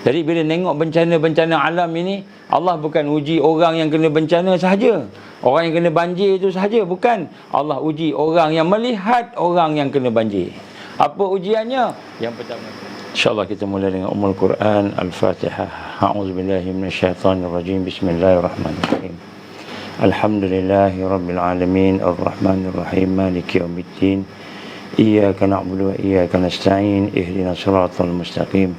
Jadi bila tengok bencana-bencana alam ini, Allah bukan uji orang yang kena bencana sahaja, orang yang kena banjir itu sahaja, bukan. Allah uji orang yang melihat orang yang kena banjir. Apa ujiannya? Yang pertama, InsyaAllah kita mulai dengan Ummul Quran, Al-Fatihah. A'udzubillahi minasyaitanirrajim. Bismillahirrahmanirrahim. Alhamdulillahi Rabbil Alamin. Ar-Rahmanirrahim. Maliki yawmiddin. Iyyaka na'budu wa iyyaka nasta'in. Ihdinas siratal mustaqim.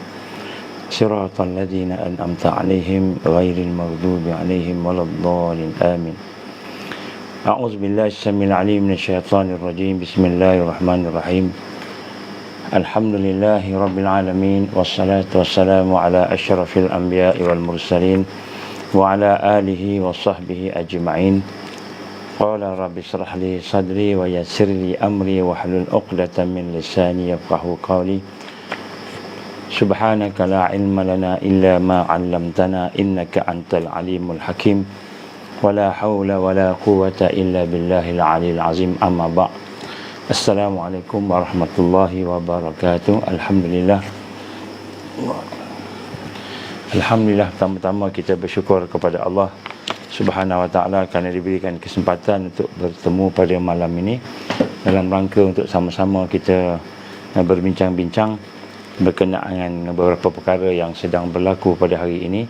Siratal ladzina an'amta 'alaihim ghairil maghdubi 'alaihim waladdallin. Amin. A'udzubillahi as-sami'il 'alim minasyaitanir rajim. Bismillahirrahmanirrahim. Alhamdulillahi Rabbil Alamin. Wassalatu wassalamu ala asyrafil anbiya'i wal mursalin wa ala alihi wa sahbihi ajma'in. Qala rabbi shrah li sadri wa yassir li amri wa hlul 'uqdatam min lisani yafqahu qawli. Subhanaka la ilma lana illa ma 'allamtana innaka antal alimul hakim. Wa la hawla wa la quwwata illa billahil 'aliyyil 'azim. Amma ba'd. Assalamualaikum warahmatullahi wabarakatuh. Alhamdulillah. Alhamdulillah, pertama-tama kita bersyukur kepada Allah Subhanahu wa taala kerana diberikan kesempatan untuk bertemu pada malam ini dalam rangka untuk sama-sama kita berbincang-bincang berkenaan dengan beberapa perkara yang sedang berlaku pada hari ini,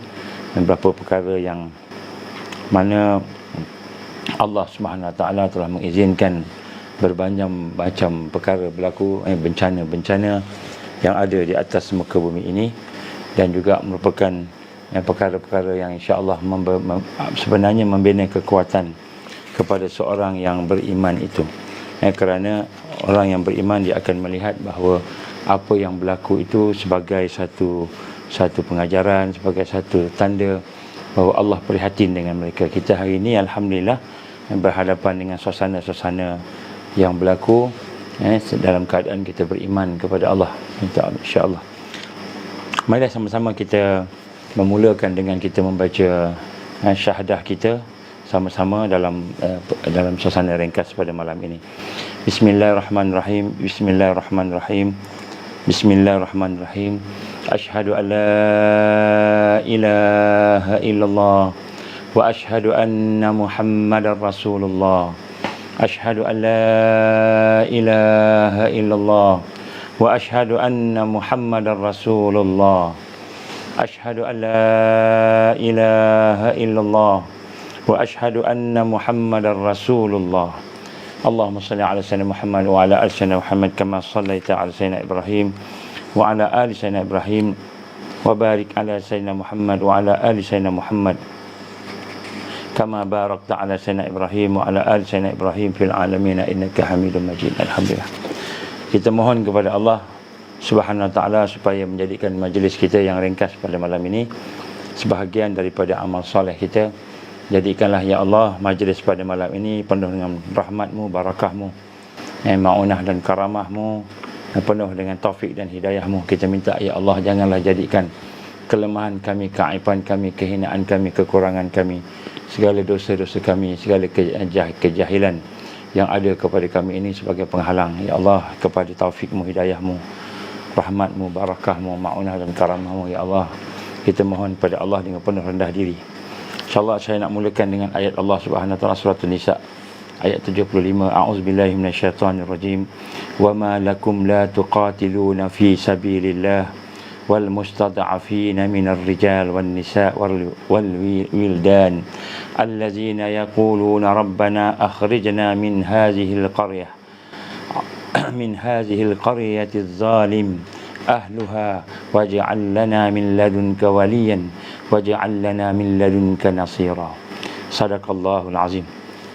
dan beberapa perkara yang mana Allah Subhanahu wa taala telah mengizinkan berbanyak macam perkara berlaku, bencana-bencana yang ada di atas muka bumi ini, dan juga merupakan perkara-perkara yang insya-Allah sebenarnya membina kekuatan kepada seorang yang beriman itu. Kerana orang yang beriman dia akan melihat bahawa apa yang berlaku itu sebagai satu pengajaran, sebagai satu tanda bahawa Allah prihatin dengan mereka. Kita hari ini alhamdulillah berhadapan dengan suasana-suasana yang berlaku dalam keadaan kita beriman kepada Allah, insya-Allah. Mari sama-sama kita memulakan dengan kita membaca syahadah kita sama-sama dalam suasana ringkas pada malam ini. Bismillahirrahmanirrahim. Bismillahirrahmanirrahim. Bismillahirrahmanirrahim. Asyhadu an la ilaha illallah wa asyhadu anna Muhammadar Rasulullah. Asyhadu an la ilaha illallah wa asyhadu anna Muhammadar Rasulullah. Asyhadu an la ilaha illallah wa asyhadu anna Muhammadar Rasulullah. Allahumma salli ala sayyidina Muhammad wa ala ali sayyidina Muhammad kama sallaita ala sayyidina Ibrahim wa ala ali sayyidina Ibrahim wa barik ala sayyidina Muhammad wa ala ali sayyidina Muhammad kama barakta ala sayyidina Ibrahim wa ala ali sayyidina Ibrahim fil alamin innaka Hamidum Majid. Alhamdulillah. Kita mohon kepada Allah Subhanahu wa taala supaya menjadikan majlis kita yang ringkas pada malam ini sebahagian daripada amal soleh kita. Jadikanlah ya Allah majlis pada malam ini penuh dengan rahmat-Mu, barakah-Mu, maunah dan karamah-Mu, penuh dengan taufik dan hidayah-Mu. Kita minta ya Allah janganlah jadikan kelemahan kami, keaiban kami, kehinaan kami, kekurangan kami, segala dosa-dosa kami, segala kejahilan yang ada kepada kami ini sebagai penghalang ya Allah kepada taufik-Mu, hidayah-Mu, rahmat-Mu, barakah-Mu, maunah dan karamah-Mu ya Allah. Kita mohon pada Allah dengan penuh rendah diri. InsyaAllah saya nak mulakan dengan ayat Allah Subhanahu wa taala surah An-Nisa ayat 75. A'udzubillahi minasyaitanirrajim. Wa ma lakum la tuqatiluna fi sabilillah wal mustad'afina minar rijal wan nisa wal wildan allazina yaquluna rabbana akhrijna min hadhihi al-qaryati adh-dhalim ahluha waj'al lana min ladunka waliyan waj'al lana min ladunka nasira. Sadaqallahul azim.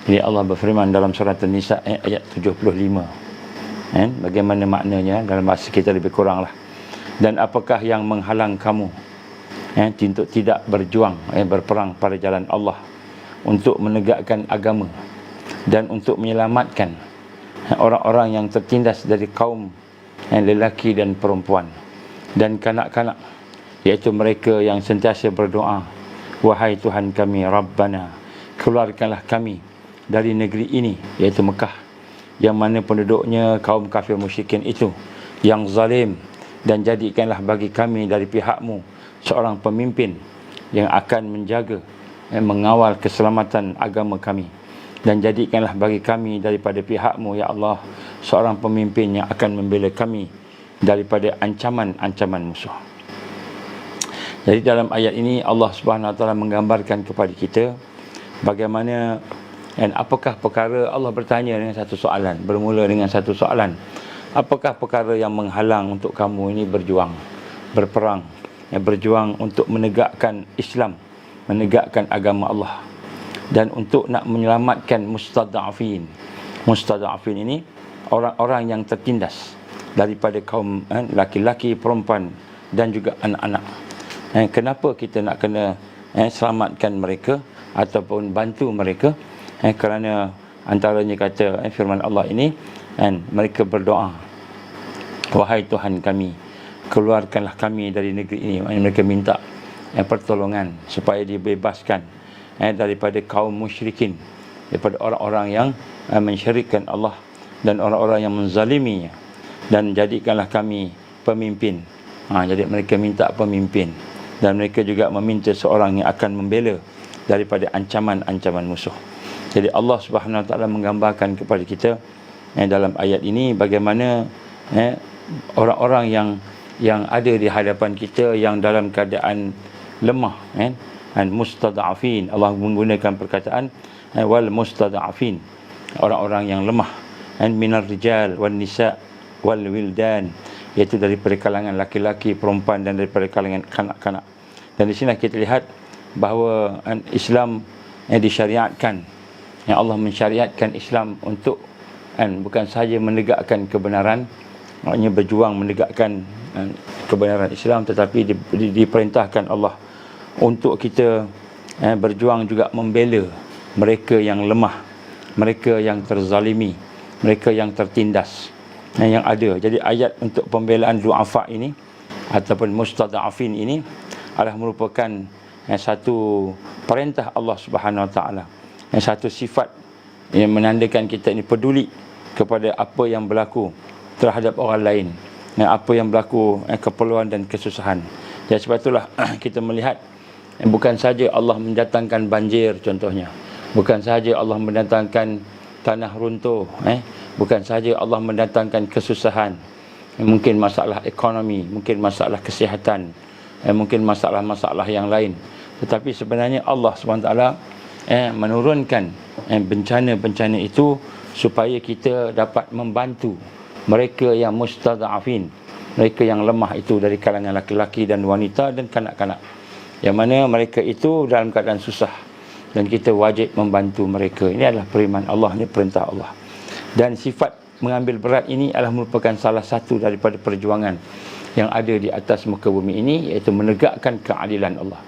Ini Allah berfirman dalam surah An-Nisa ayat 75. Bagaimana maknanya dalam bahasa kita lebih kuranglah. Dan apakah yang menghalang kamu untuk tidak berjuang, berperang pada jalan Allah untuk menegakkan agama dan untuk menyelamatkan orang-orang yang tertindas dari kaum lelaki dan perempuan dan kanak-kanak, iaitu mereka yang sentiasa berdoa, wahai Tuhan kami, Rabbana, keluarkanlah kami dari negeri ini, iaitu Mekah, yang mana penduduknya kaum kafir musyrikin itu yang zalim, dan jadikanlah bagi kami dari pihak-Mu seorang pemimpin yang akan menjaga mengawal keselamatan agama kami. Dan jadikanlah bagi kami daripada pihak-Mu, ya Allah, seorang pemimpin yang akan membela kami daripada ancaman-ancaman musuh. Jadi dalam ayat ini Allah Subhanahu Wa Taala menggambarkan kepada kita bagaimana dan apakah perkara, Allah bertanya dengan satu soalan, bermula dengan satu soalan. Apakah perkara yang menghalang untuk kamu ini berjuang, berperang, berjuang untuk menegakkan Islam, menegakkan agama Allah, dan untuk nak menyelamatkan mustada'afin. Mustada'afin ini orang-orang yang tertindas daripada kaum laki-laki, perempuan dan juga anak-anak. Kenapa kita nak kena selamatkan mereka ataupun bantu mereka? Kerana antaranya kata firman Allah ini, mereka berdoa, wahai Tuhan kami, keluarkanlah kami dari negeri ini. Mereka minta pertolongan supaya dibebaskan daripada kaum musyrikin, daripada orang-orang yang mensyirikkan Allah dan orang-orang yang menzaliminya, dan jadikanlah kami pemimpin. Jadi mereka minta pemimpin, dan mereka juga meminta seorang yang akan membela daripada ancaman-ancaman musuh. Jadi Allah Subhanahu Wa Taala menggambarkan kepada kita dalam ayat ini bagaimana orang-orang yang ada di hadapan kita yang dalam keadaan lemah, mustada'afin. Allah menggunakan perkataan wal mustada'afin, orang-orang yang lemah, minar rijal wan nisa wal wildan, iaitu daripada kalangan laki-laki, perempuan dan daripada kalangan kanak-kanak. Dan di sini kita lihat bahawa Islam disyariatkan, yang Allah mensyariatkan Islam untuk bukan sahaja menegakkan kebenaran, maknanya berjuang menegakkan kebenaran Islam, tetapi diperintahkan Allah untuk kita berjuang juga membela mereka yang lemah, mereka yang terzalimi, mereka yang tertindas yang ada. Jadi ayat untuk pembelaan du'afa ini ataupun mustada'afin ini adalah merupakan satu perintah Allah Subhanahu Wa Taala, satu sifat yang menandakan kita ini peduli kepada apa yang berlaku terhadap orang lain, apa yang berlaku, keperluan dan kesusahan. Jadi sebab itulah kita melihat bukan saja Allah mendatangkan banjir contohnya, bukan saja Allah mendatangkan tanah runtuh, bukan saja Allah mendatangkan kesusahan, mungkin masalah ekonomi, mungkin masalah kesihatan, mungkin masalah-masalah yang lain, tetapi sebenarnya Allah SWT menurunkan bencana-bencana itu supaya kita dapat membantu mereka yang mustada'afin, mereka yang lemah itu dari kalangan laki-laki dan wanita dan kanak-kanak, yang mana mereka itu dalam keadaan susah dan kita wajib membantu mereka. Ini adalah firman Allah, ini perintah Allah. Dan sifat mengambil berat ini adalah merupakan salah satu daripada perjuangan yang ada di atas muka bumi ini, iaitu menegakkan keadilan Allah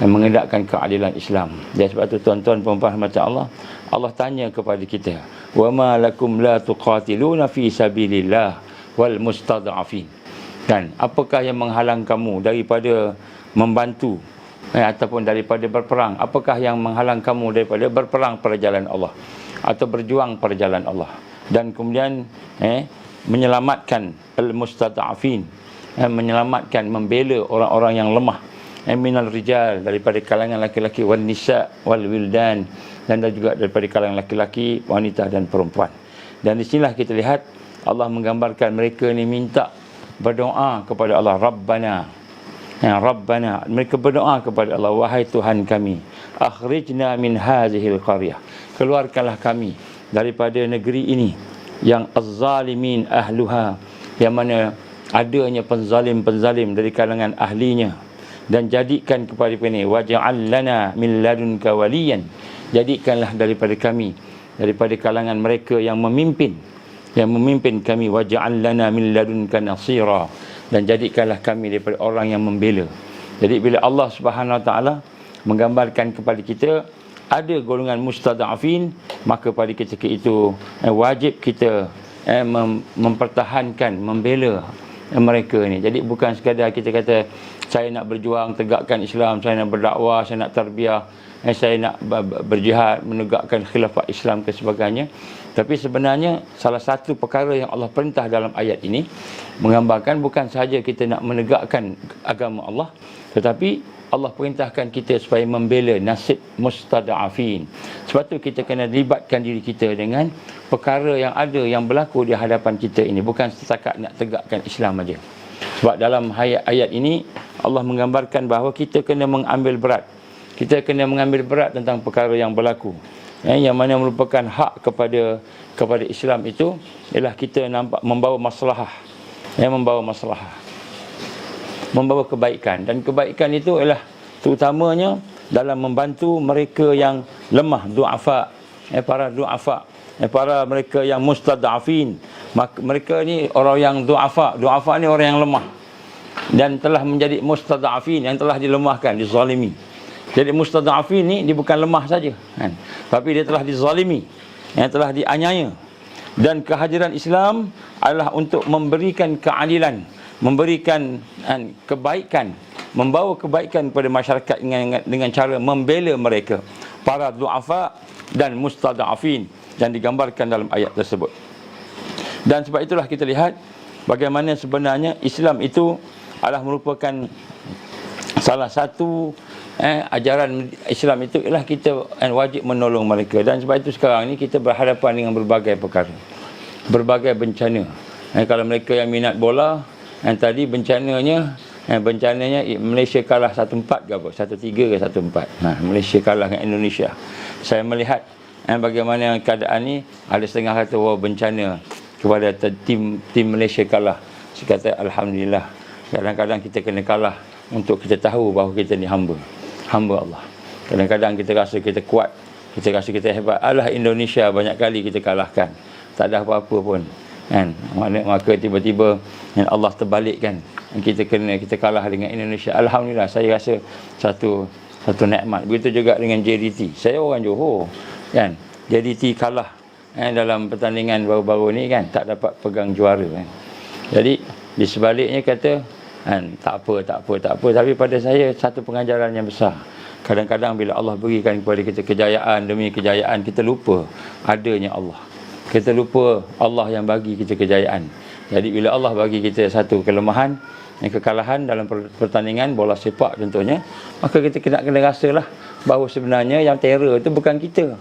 dan menegakkan keadilan Islam. Dan sebab itu tuan-tuan puan-puan rahmat Allah, Allah tanya kepada kita, wa ma lakum la tuqatiluna fi sabilillah wal mustada'afin. Dan apakah yang menghalang kamu daripada membantu ataupun daripada berperang? Apakah yang menghalang kamu daripada berperang pada jalan Allah atau berjuang pada jalan Allah? Dan kemudian menyelamatkan al-mustada'afin, menyelamatkan, membela orang-orang yang lemah, minal rijal, daripada kalangan laki-laki, wan nisa wal wildan, dan juga daripada kalangan laki-laki, wanita dan perempuan. Dan di sinilah kita lihat Allah menggambarkan mereka ni minta berdoa kepada Allah, Rabbana, Rabbana, mereka berdoa kepada Allah, wahai Tuhan kami, akhrijna min hazihil qaryah, keluarkanlah kami daripada negeri ini yang az-zalimin ahluha, yang mana adanya penzalim-penzalim dari kalangan ahlinya, dan jadikan kepada kami waj'al lana min ladunka waliyan, jadikanlah daripada kami, daripada kalangan mereka yang memimpin kami, waj'al lana min ladunka nasira, dan jadikanlah kami daripada orang yang membela. Jadi bila Allah Subhanahu Wa Taala menggambarkan kepada kita ada golongan mustada'afin, maka pada ketika itu wajib kita mempertahankan, membela mereka ni. Jadi bukan sekadar kita kata saya nak berjuang tegakkan Islam, saya nak berdakwah, saya nak tarbiyah, saya nak berjihad menegakkan khilafah Islam dan sebagainya. Tapi sebenarnya salah satu perkara yang Allah perintah dalam ayat ini menggambarkan bukan sahaja kita nak menegakkan agama Allah, Tetapi Allah perintahkan kita supaya membela nasib mustada'afin. Sebab tu kita kena libatkan diri kita dengan perkara yang ada, yang berlaku di hadapan kita ini. Bukan setakat nak tegakkan Islam aja. Sebab dalam ayat ini Allah menggambarkan bahawa kita kena mengambil berat. Kita kena mengambil berat tentang perkara yang berlaku. Yang mana merupakan hak kepada Islam itu ialah kita nampak membawa maslahah. Membawa maslahah. Membawa kebaikan, dan kebaikan itu ialah terutamanya dalam membantu mereka yang lemah, du'afa, para du'afa, para mereka yang mustad'afin. Mereka ni orang yang du'afa ni orang yang lemah dan telah menjadi mustad'afin, yang telah dilemahkan, dizalimi. Jadi mustad'afin ni dia bukan lemah saja kan, tapi dia telah dizalimi, yang telah dianiaya. Dan kehadiran Islam adalah untuk memberikan keadilan, memberikan kebaikan, membawa kebaikan kepada masyarakat dengan cara membela mereka, para du'afa dan mustada'afin, yang digambarkan dalam ayat tersebut. Dan sebab itulah kita lihat bagaimana sebenarnya Islam itu adalah merupakan salah satu ajaran Islam itu ialah kita wajib menolong mereka. Dan sebab itu sekarang ni kita berhadapan dengan berbagai perkara, berbagai bencana. Kalau mereka yang minat bola, tadi bencananya Malaysia kalah 1-4 ke apa? 1-3 ke 1-4. Malaysia kalah dengan Indonesia. Saya melihat bagaimana keadaan ni, ada setengah kata bencana kepada tim Malaysia kalah. Saya kata alhamdulillah. Kadang-kadang kita kena kalah untuk kita tahu bahawa kita ni hamba Allah. Kadang-kadang kita rasa kita kuat, kita rasa kita hebat. Alah, Indonesia banyak kali kita kalahkan, tak ada apa-apa pun kan. Maka tiba-tiba Allah terbalikkan, kita kalah dengan Indonesia. Alhamdulillah, saya rasa satu nikmat. Begitu juga dengan JDT. Saya orang Johor kan, JDT kalah dalam pertandingan baru-baru ni kan, tak dapat pegang juara kan. Jadi di sebaliknya kata tak apa, tapi pada saya satu pengajaran yang besar. Kadang-kadang bila Allah berikan kepada kita kejayaan demi kejayaan, kita lupa adanya Allah. Kita lupa Allah yang bagi kita kejayaan. Jadi bila Allah bagi kita satu kelemahan, kekalahan dalam pertandingan bola sepak contohnya, maka kita kena rasalah bahawa sebenarnya yang terror itu bukan kita.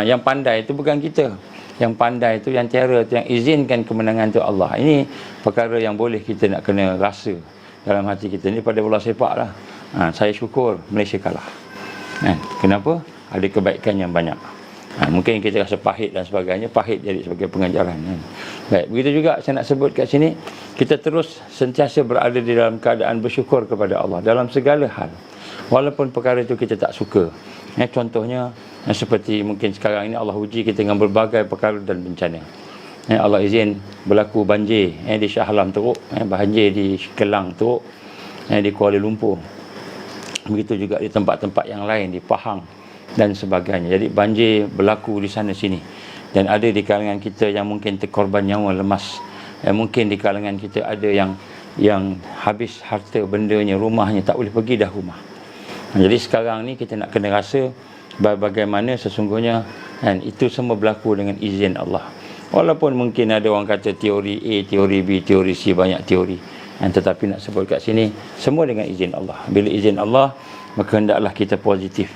Yang pandai itu bukan kita. Yang pandai itu, yang terror itu, yang izinkan kemenangan itu Allah. Ini perkara yang boleh kita nak kena rasa dalam hati kita ni pada bola sepak lah. Saya syukur Malaysia kalah. Kenapa? Ada kebaikan yang banyak. Mungkin kita rasa pahit dan sebagainya, pahit jadi sebagai pengajaran. Baik, begitu juga saya nak sebut kat sini, kita terus sentiasa berada di dalam keadaan bersyukur kepada Allah dalam segala hal. Walaupun perkara itu kita tak suka. Contohnya seperti mungkin sekarang ini Allah uji kita dengan berbagai perkara dan bencana. Allah izin berlaku banjir di Shah Alam teruk, banjir di Kelang teruk, di Kuala Lumpur. Begitu juga di tempat-tempat yang lain, di Pahang dan sebagainya. Jadi banjir berlaku di sana sini. Dan ada di kalangan kita yang mungkin terkorban nyawa lemas. Mungkin di kalangan kita ada yang habis harta bendanya, rumahnya, tak boleh pergi dah rumah. Jadi sekarang ni kita nak kena rasa bagaimana sesungguhnya itu semua berlaku dengan izin Allah. Walaupun mungkin ada orang kata teori A, teori B, teori C, banyak teori. Tetapi nak sebut kat sini, semua dengan izin Allah. Bila izin Allah, maka hendaklah kita positif.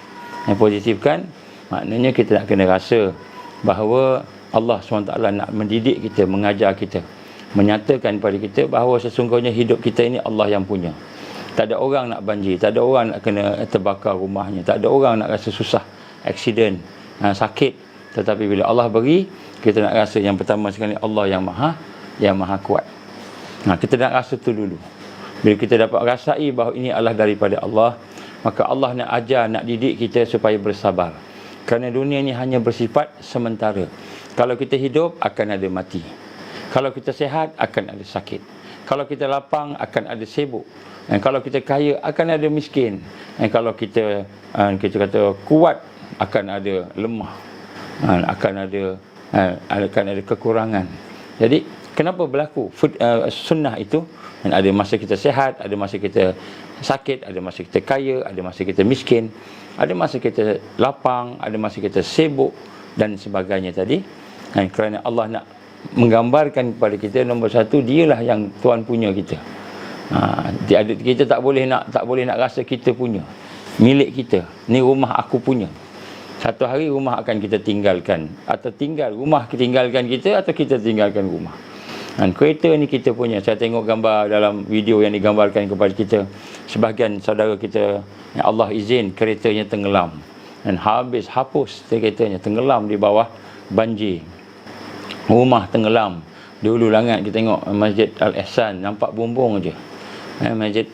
Positifkan, maknanya kita nak kena rasa bahawa Allah SWT nak mendidik kita, mengajar kita, menyatakan kepada kita bahawa sesungguhnya hidup kita ini Allah yang punya. Tak ada orang nak banjir, tak ada orang nak kena terbakar rumahnya, tak ada orang nak rasa susah, aksiden, sakit. Tetapi bila Allah beri, kita nak rasa yang pertama sekali Allah yang maha kuat. Kita nak rasa tu dulu. Bila kita dapat rasai bahawa ini adalah daripada Allah, maka Allah nak ajar, nak didik kita supaya bersabar. Kerana dunia ini hanya bersifat sementara. Kalau kita hidup, akan ada mati. Kalau kita sihat, akan ada sakit. Kalau kita lapang, akan ada sibuk. Dan kalau kita kaya, akan ada miskin. Dan kalau kita kata kuat, akan ada lemah. Akan ada kekurangan. Jadi kenapa berlaku sunnah itu? Dan ada masa kita sihat, ada masa kita sakit, ada masa kita kaya, ada masa kita miskin, ada masa kita lapang, ada masa kita sibuk dan sebagainya tadi. Dan kerana Allah nak menggambarkan kepada kita, nombor satu, dialah yang Tuhan punya kita. Kita tak boleh nak rasa kita punya, milik kita. Ni rumah aku punya. Satu hari rumah akan kita tinggalkan, atau rumah tinggalkan kita, atau kita tinggalkan rumah. Kereta ni kita punya. Saya tengok gambar dalam video yang digambarkan kepada kita, sebahagian saudara kita yang Allah izin keretanya tenggelam, dan hapus keretanya, tenggelam di bawah banjir, rumah tenggelam. Dulu langat kita tengok Masjid Al-Ihsan, nampak bumbung aja. Masjid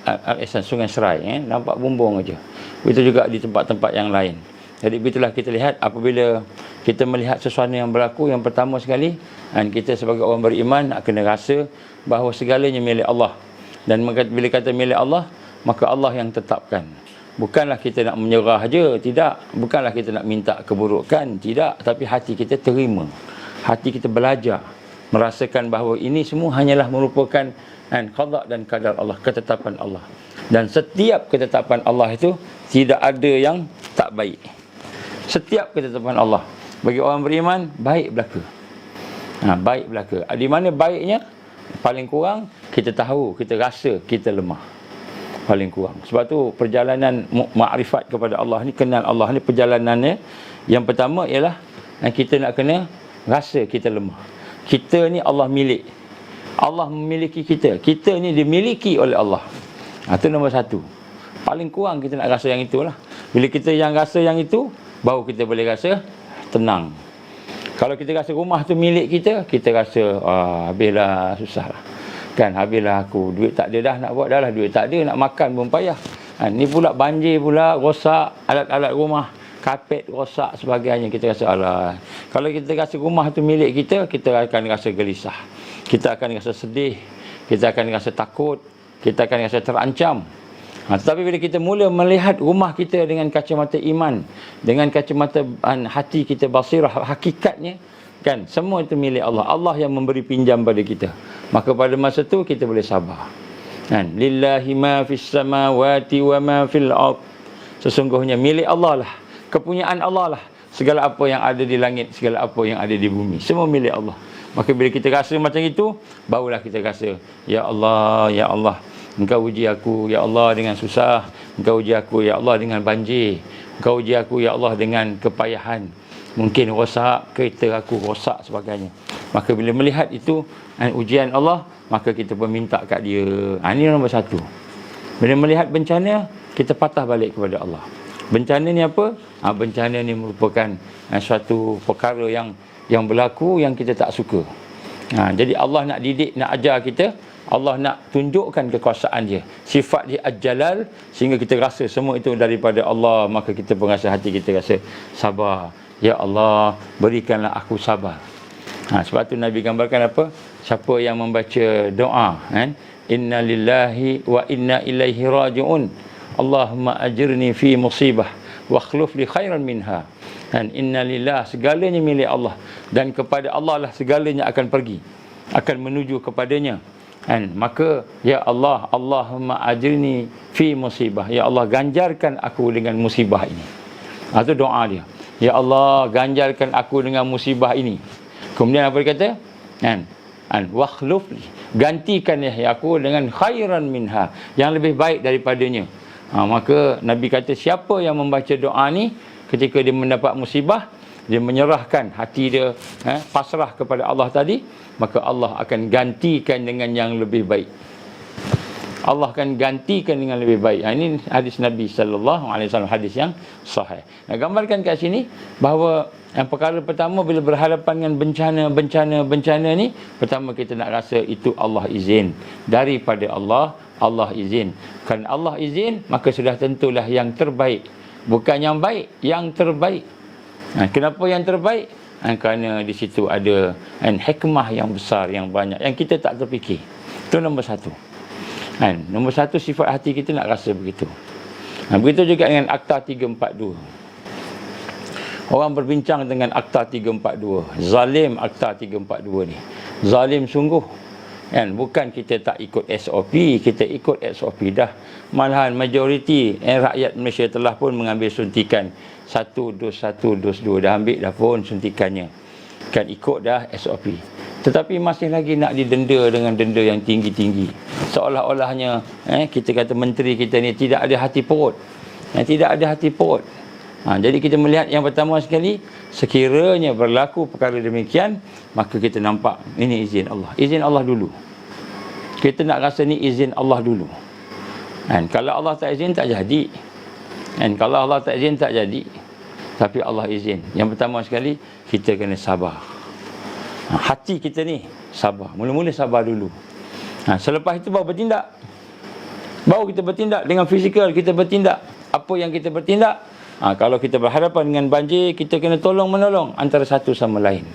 Al-Ihsan Sungai Serai, nampak bumbung aja. Begitu juga di tempat-tempat yang lain. Jadi begitulah kita lihat, apabila kita melihat sesuatu yang berlaku, yang pertama sekali, dan kita sebagai orang beriman nak kena rasa bahawa segalanya milik Allah. Dan bila kata milik Allah, maka Allah yang tetapkan. Bukanlah kita nak menyerah je, tidak. Bukanlah kita nak minta keburukan, tidak. Tapi hati kita terima, hati kita belajar merasakan bahawa ini semua hanyalah merupakan qada dan qadar Allah, ketetapan Allah. Dan setiap ketetapan Allah itu tidak ada yang tak baik. Setiap ketetapan Allah bagi orang beriman baik belaka. Baik belaka. Di mana baiknya? Paling kurang kita tahu, kita rasa kita lemah. Paling kurang. Sebab tu perjalanan makrifat kepada Allah ni, kenal Allah ni, perjalanannya yang pertama ialah kita nak kena rasa kita lemah. Kita ni Allah milik. Allah memiliki kita. Kita ni dimiliki oleh Allah. Itu nombor satu. Paling kurang kita nak rasa yang itulah. Bila kita yang rasa yang itu, baru kita boleh rasa tenang. Kalau kita rasa rumah tu milik kita, kita rasa habislah, susah lah. Habislah aku, duit tak ada dah nak buat dah lah, duit tak ada, nak makan pun payah. Ni pula banjir pula, rosak alat-alat rumah, kapet rosak sebagainya. Kita rasa alah. Kalau kita rasa rumah tu milik kita, kita akan rasa gelisah, kita akan rasa sedih, kita akan rasa takut, kita akan rasa terancam. Tetapi bila kita mula melihat rumah kita dengan kacamata iman, dengan kacamata hati kita basirah, hakikatnya semua itu milik Allah. Allah yang memberi pinjam pada kita. Maka pada masa itu kita boleh sabar. Lillahi ma fis samawati wa ma fil ard. Sesungguhnya milik Allah lah, kepunyaan Allah lah, segala apa yang ada di langit, segala apa yang ada di bumi, semua milik Allah. Maka bila kita rasa macam itu, barulah kita rasa, ya Allah, ya Allah, Engkau uji aku, ya Allah, dengan susah. Engkau uji aku, ya Allah, dengan banjir. Engkau uji aku, ya Allah, dengan kepayahan. Mungkin rosak, kereta aku rosak, sebagainya. Maka bila melihat itu, ujian Allah, maka kita pun minta kat dia. Ini nombor satu. Bila melihat bencana, kita patah balik kepada Allah. Bencana ni apa? Bencana ni merupakan suatu perkara yang berlaku yang kita tak suka. Jadi Allah nak didik, nak ajar kita. Allah nak tunjukkan kekuasaan dia, sifat dia Al-Jalal, sehingga kita rasa semua itu daripada Allah. Maka kita pun rasa, hati kita rasa sabar. Ya Allah, berikanlah aku sabar. Sebab tu Nabi gambarkan apa? Siapa yang membaca doa, inna lillahi wa inna ilaihi raji'un, Allahumma ajirni fi musibah wa akhluf li khairan minha. Inna lillah, segalanya milik Allah, dan kepada Allah lah segalanya akan pergi, akan menuju kepadanya. Maka ya Allah, Allahumma ajirni fi musibah, ya Allah, ganjarkan aku dengan musibah ini. Itu doa dia. Ya Allah, ganjarkan aku dengan musibah ini. Kemudian apa dia kata? Wakhluf, gantikan ya aku dengan khairan minha, yang lebih baik daripadanya. Maka Nabi kata, siapa yang membaca doa ni ketika dia mendapat musibah, dia menyerahkan hati dia, pasrah kepada Allah tadi, maka Allah akan gantikan dengan yang lebih baik. Allah akan gantikan dengan lebih baik. Ini hadis Nabi SAW, hadis yang sahih. Gambarkan kat sini bahawa yang perkara pertama, bila berhadapan dengan bencana ni, pertama kita nak rasa itu Allah izin, daripada Allah, Allah izin. Kerana Allah izin, maka sudah tentulah yang terbaik. Bukan yang baik, yang terbaik. Kenapa yang terbaik? Kerana di situ ada hikmah yang besar, yang banyak, yang kita tak terfikir. Itu nombor satu. Nombor satu, sifat hati kita nak rasa begitu. Begitu juga dengan Akta 342. Orang berbincang dengan Akta 342. Zalim Akta 342 ni. Zalim sungguh. Bukan kita tak ikut SOP, kita ikut SOP dah. Malahan majoriti rakyat Malaysia telah pun mengambil suntikan 1 dos 2, dah ambil dah pun suntikannya. Ikut dah SOP. Tetapi masih lagi nak didenda dengan denda yang tinggi-tinggi. Seolah-olahnya kita kata menteri kita ni tidak ada hati perut. Tidak ada hati perut. Jadi kita melihat yang pertama sekali, sekiranya berlaku perkara demikian, maka kita nampak ini izin Allah. Izin Allah dulu. Kita nak rasa ni izin Allah dulu. Kalau Allah tak izin, tak jadi. Kalau Allah tak izin, tak jadi. Tapi Allah izin. Yang pertama sekali, kita kena sabar. Hati kita ni sabar. Mula-mula sabar dulu. Selepas itu baru bertindak. Baru kita bertindak. Dengan fizikal kita bertindak. Apa yang kita bertindak? Kalau kita berhadapan dengan banjir, kita kena tolong-menolong antara satu sama lain.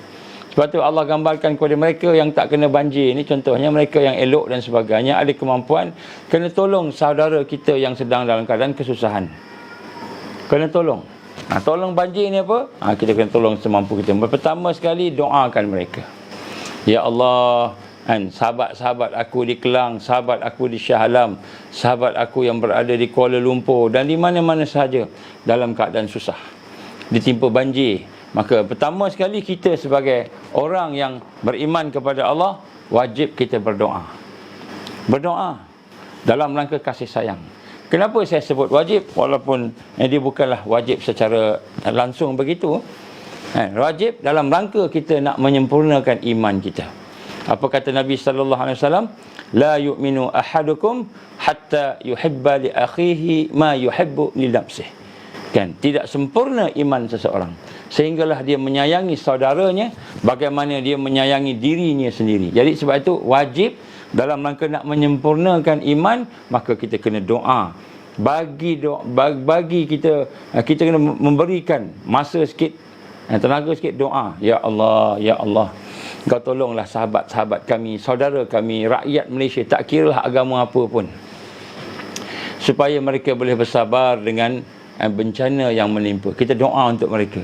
Sebab tu Allah gambarkan kepada mereka yang tak kena banjir ni, contohnya mereka yang elok dan sebagainya, ada kemampuan, kena tolong saudara kita yang sedang dalam keadaan kesusahan. Kena tolong. Tolong banjir ni apa? Kita kena tolong semampu kita. Pertama sekali, doakan mereka. Ya Allah, sahabat-sahabat aku di Kelang, sahabat aku di Shah Alam, sahabat aku yang berada di Kuala Lumpur dan di mana-mana sahaja dalam keadaan susah, ditimpa banjir. Maka pertama sekali, kita sebagai orang yang beriman kepada Allah, wajib kita berdoa. Berdoa dalam rangka kasih sayang. Kenapa saya sebut wajib? Walaupun dia bukanlah wajib secara langsung begitu. Wajib dalam rangka kita nak menyempurnakan iman kita. Apa kata Nabi SAW? La yu'minu ahadukum hatta yuhibba li akhihi ma yuhibbu li nafsihi. Tidak sempurna iman seseorang sehinggalah dia menyayangi saudaranya bagaimana dia menyayangi dirinya sendiri. Jadi sebab itu wajib dalam rangka nak menyempurnakan iman, maka kita kena doa. Bagi kita kena memberikan masa sikit, tenaga sikit doa. Ya Allah, ya Allah, Engkau tolonglah sahabat-sahabat kami, saudara kami, rakyat Malaysia, tak kiralah agama apa pun, supaya mereka boleh bersabar dengan bencana yang menimpa. Kita doa untuk mereka.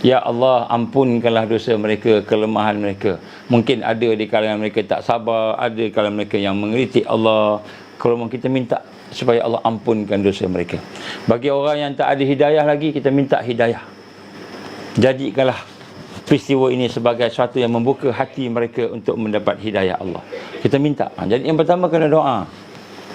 Ya Allah, ampunkanlah dosa mereka, kelemahan mereka. Mungkin ada di kalangan mereka tak sabar, ada di kalangan mereka yang mengkritik Allah. Kalau kita minta supaya Allah ampunkan dosa mereka. Bagi orang yang tak ada hidayah lagi, kita minta hidayah. Jadikanlah peristiwa ini sebagai sesuatu yang membuka hati mereka untuk mendapat hidayah Allah. Kita minta. Jadi yang pertama kena doa.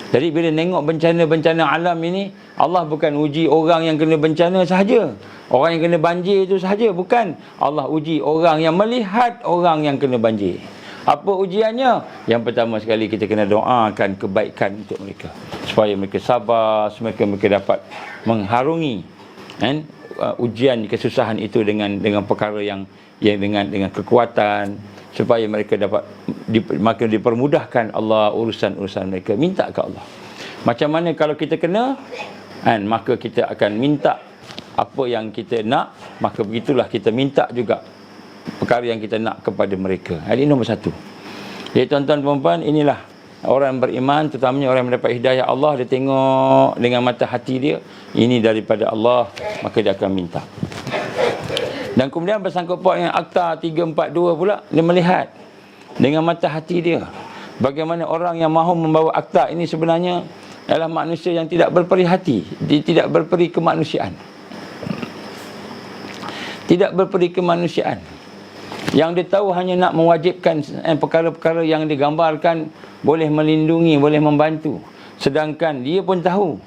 Jadi bila tengok bencana-bencana alam ini, Allah bukan uji orang yang kena bencana sahaja, orang yang kena banjir itu sahaja, bukan. Allah uji orang yang melihat orang yang kena banjir. Apa ujiannya? Yang pertama sekali, kita kena doakan kebaikan untuk mereka, supaya mereka sabar, supaya mereka dapat mengharungi ujian kesusahan itu dengan perkara yang dengan kekuatan, supaya mereka dapat makin dipermudahkan Allah urusan-urusan mereka. Minta ke Allah. Macam mana kalau kita kena, maka kita akan minta apa yang kita nak, maka begitulah kita minta juga perkara yang kita nak kepada mereka. Ini nombor satu. Jadi tuan-tuan perempuan, inilah orang beriman, terutamanya orang yang mendapat hidayah Allah. Dia tengok dengan mata hati dia, ini daripada Allah, maka dia akan minta. Dan kemudian bersangkut paut dengan Akta 342 pula, dia melihat dengan mata hati dia bagaimana orang yang mahu membawa akta ini sebenarnya adalah manusia yang tidak berperi hati, dia tidak berperi kemanusiaan. Tidak berperi kemanusiaan. Yang dia tahu hanya nak mewajibkan perkara-perkara yang digambarkan boleh melindungi, boleh membantu. Sedangkan dia pun tahu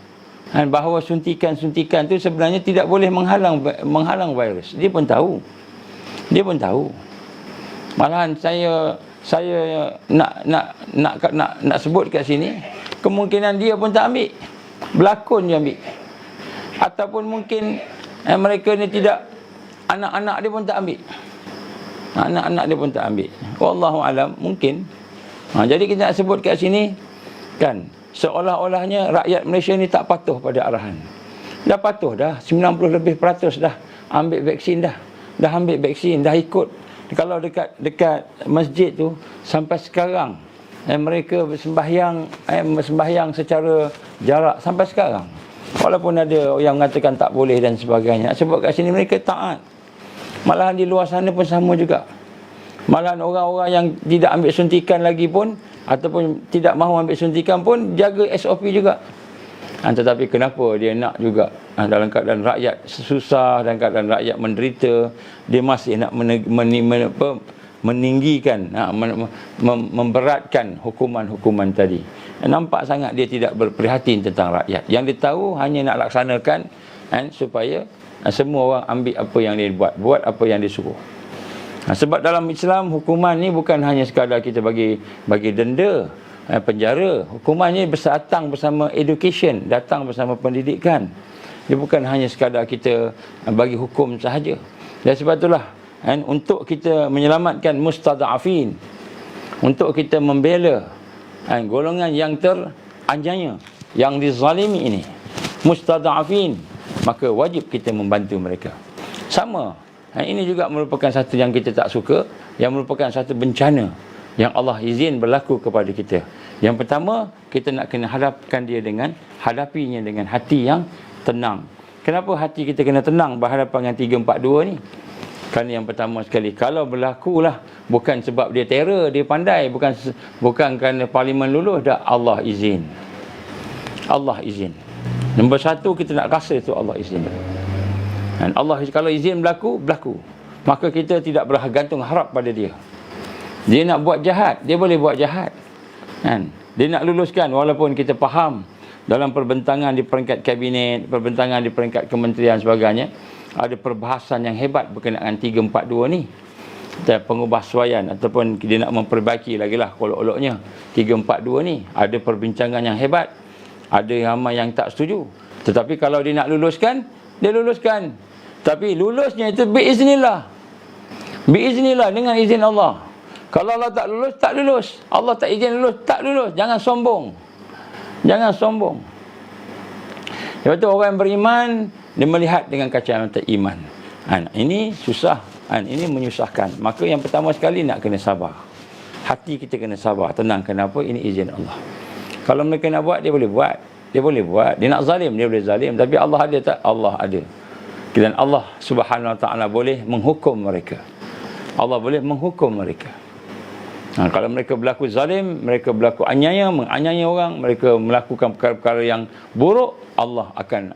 bahawa suntikan-suntikan itu sebenarnya tidak boleh menghalang virus. Dia pun tahu. Dia pun tahu. Malahan saya nak sebut kat sini, kemungkinan dia pun tak ambil. Berlakon je ambil. Ataupun mungkin mereka ni tidak, anak-anak dia pun tak ambil. Anak-anak dia pun tak ambil. Wallahu alam, mungkin. Jadi kita nak sebut kat sini kan, seolah-olahnya rakyat Malaysia ni tak patuh pada arahan. Dah patuh dah, 90% lebih dah ambil vaksin dah. Dah ambil vaksin, dah ikut. Kalau dekat masjid tu sampai sekarang mereka sembahyang secara jarak sampai sekarang. Walaupun ada yang mengatakan tak boleh dan sebagainya. Sebab kat sini mereka taat. Malahan di luar sana pun sama juga. Malahan orang-orang yang tidak ambil suntikan lagi pun, ataupun tidak mahu ambil suntikan pun, jaga SOP juga. Tetapi kenapa dia nak juga dalam keadaan rakyat susah, dalam keadaan rakyat menderita, dia masih nak meninggikan, memberatkan hukuman-hukuman tadi. Nampak sangat dia tidak berprihatin tentang rakyat. Yang dia tahu hanya nak laksanakan supaya semua orang ambil apa yang dia buat apa yang dia suruh. Sebab dalam Islam hukuman ni bukan hanya sekadar kita bagi denda, penjara. Hukuman ni datang bersama education, datang bersama pendidikan. Dia bukan hanya sekadar kita bagi hukum sahaja. Dan sebab itulah untuk kita menyelamatkan mustada'afin, untuk kita membela golongan yang teraniaya, yang dizalimi ini, mustada'afin, maka wajib kita membantu mereka. Sama, ini juga merupakan satu yang kita tak suka, yang merupakan satu bencana yang Allah izin berlaku kepada kita. Yang pertama, kita nak kena hadapinya dengan hati yang tenang. Kenapa hati kita kena tenang berhadapan dengan 342 ni? Kerana yang pertama sekali, kalau berlakulah bukan sebab dia terror, dia pandai, bukan kerana parlimen lulus, dah Allah izin. Allah izin. Nombor satu, kita nak rasa itu Allah izin. Dan Allah kalau izin berlaku. Maka kita tidak bergantung harap pada dia. Dia nak buat jahat, dia boleh buat jahat. Dia nak luluskan, walaupun kita faham dalam perbentangan di peringkat kabinet, perbentangan di peringkat kementerian sebagainya, ada perbahasan yang hebat berkenaan 342 ni. Pengubahsuaian ataupun dia nak memperbaiki lagi lah kolok-oloknya 342 ni. Ada perbincangan yang hebat, ada ramai yang tak setuju. Tetapi kalau dia nak luluskan, dia luluskan. Tapi lulusnya itu biiznillah. Biiznillah, dengan izin Allah. Kalau Allah tak lulus, tak lulus. Allah tak izin lulus, tak lulus. Jangan sombong. Jangan sombong. Lepas tu orang yang beriman, dia melihat dengan kacamata iman. Ini susah, ini menyusahkan. Maka yang pertama sekali nak kena sabar. Hati kita kena sabar, tenang. Kenapa? Ini izin Allah. Kalau mereka nak buat, dia boleh buat. Dia boleh buat. Dia nak zalim, dia boleh zalim. Tapi Allah ada tak? Allah ada. Dan Allah Subhanahu Wa Taala boleh menghukum mereka. Allah boleh menghukum mereka. Kalau mereka berlaku zalim, mereka berlaku menganiaya orang, mereka melakukan perkara-perkara yang buruk, Allah akan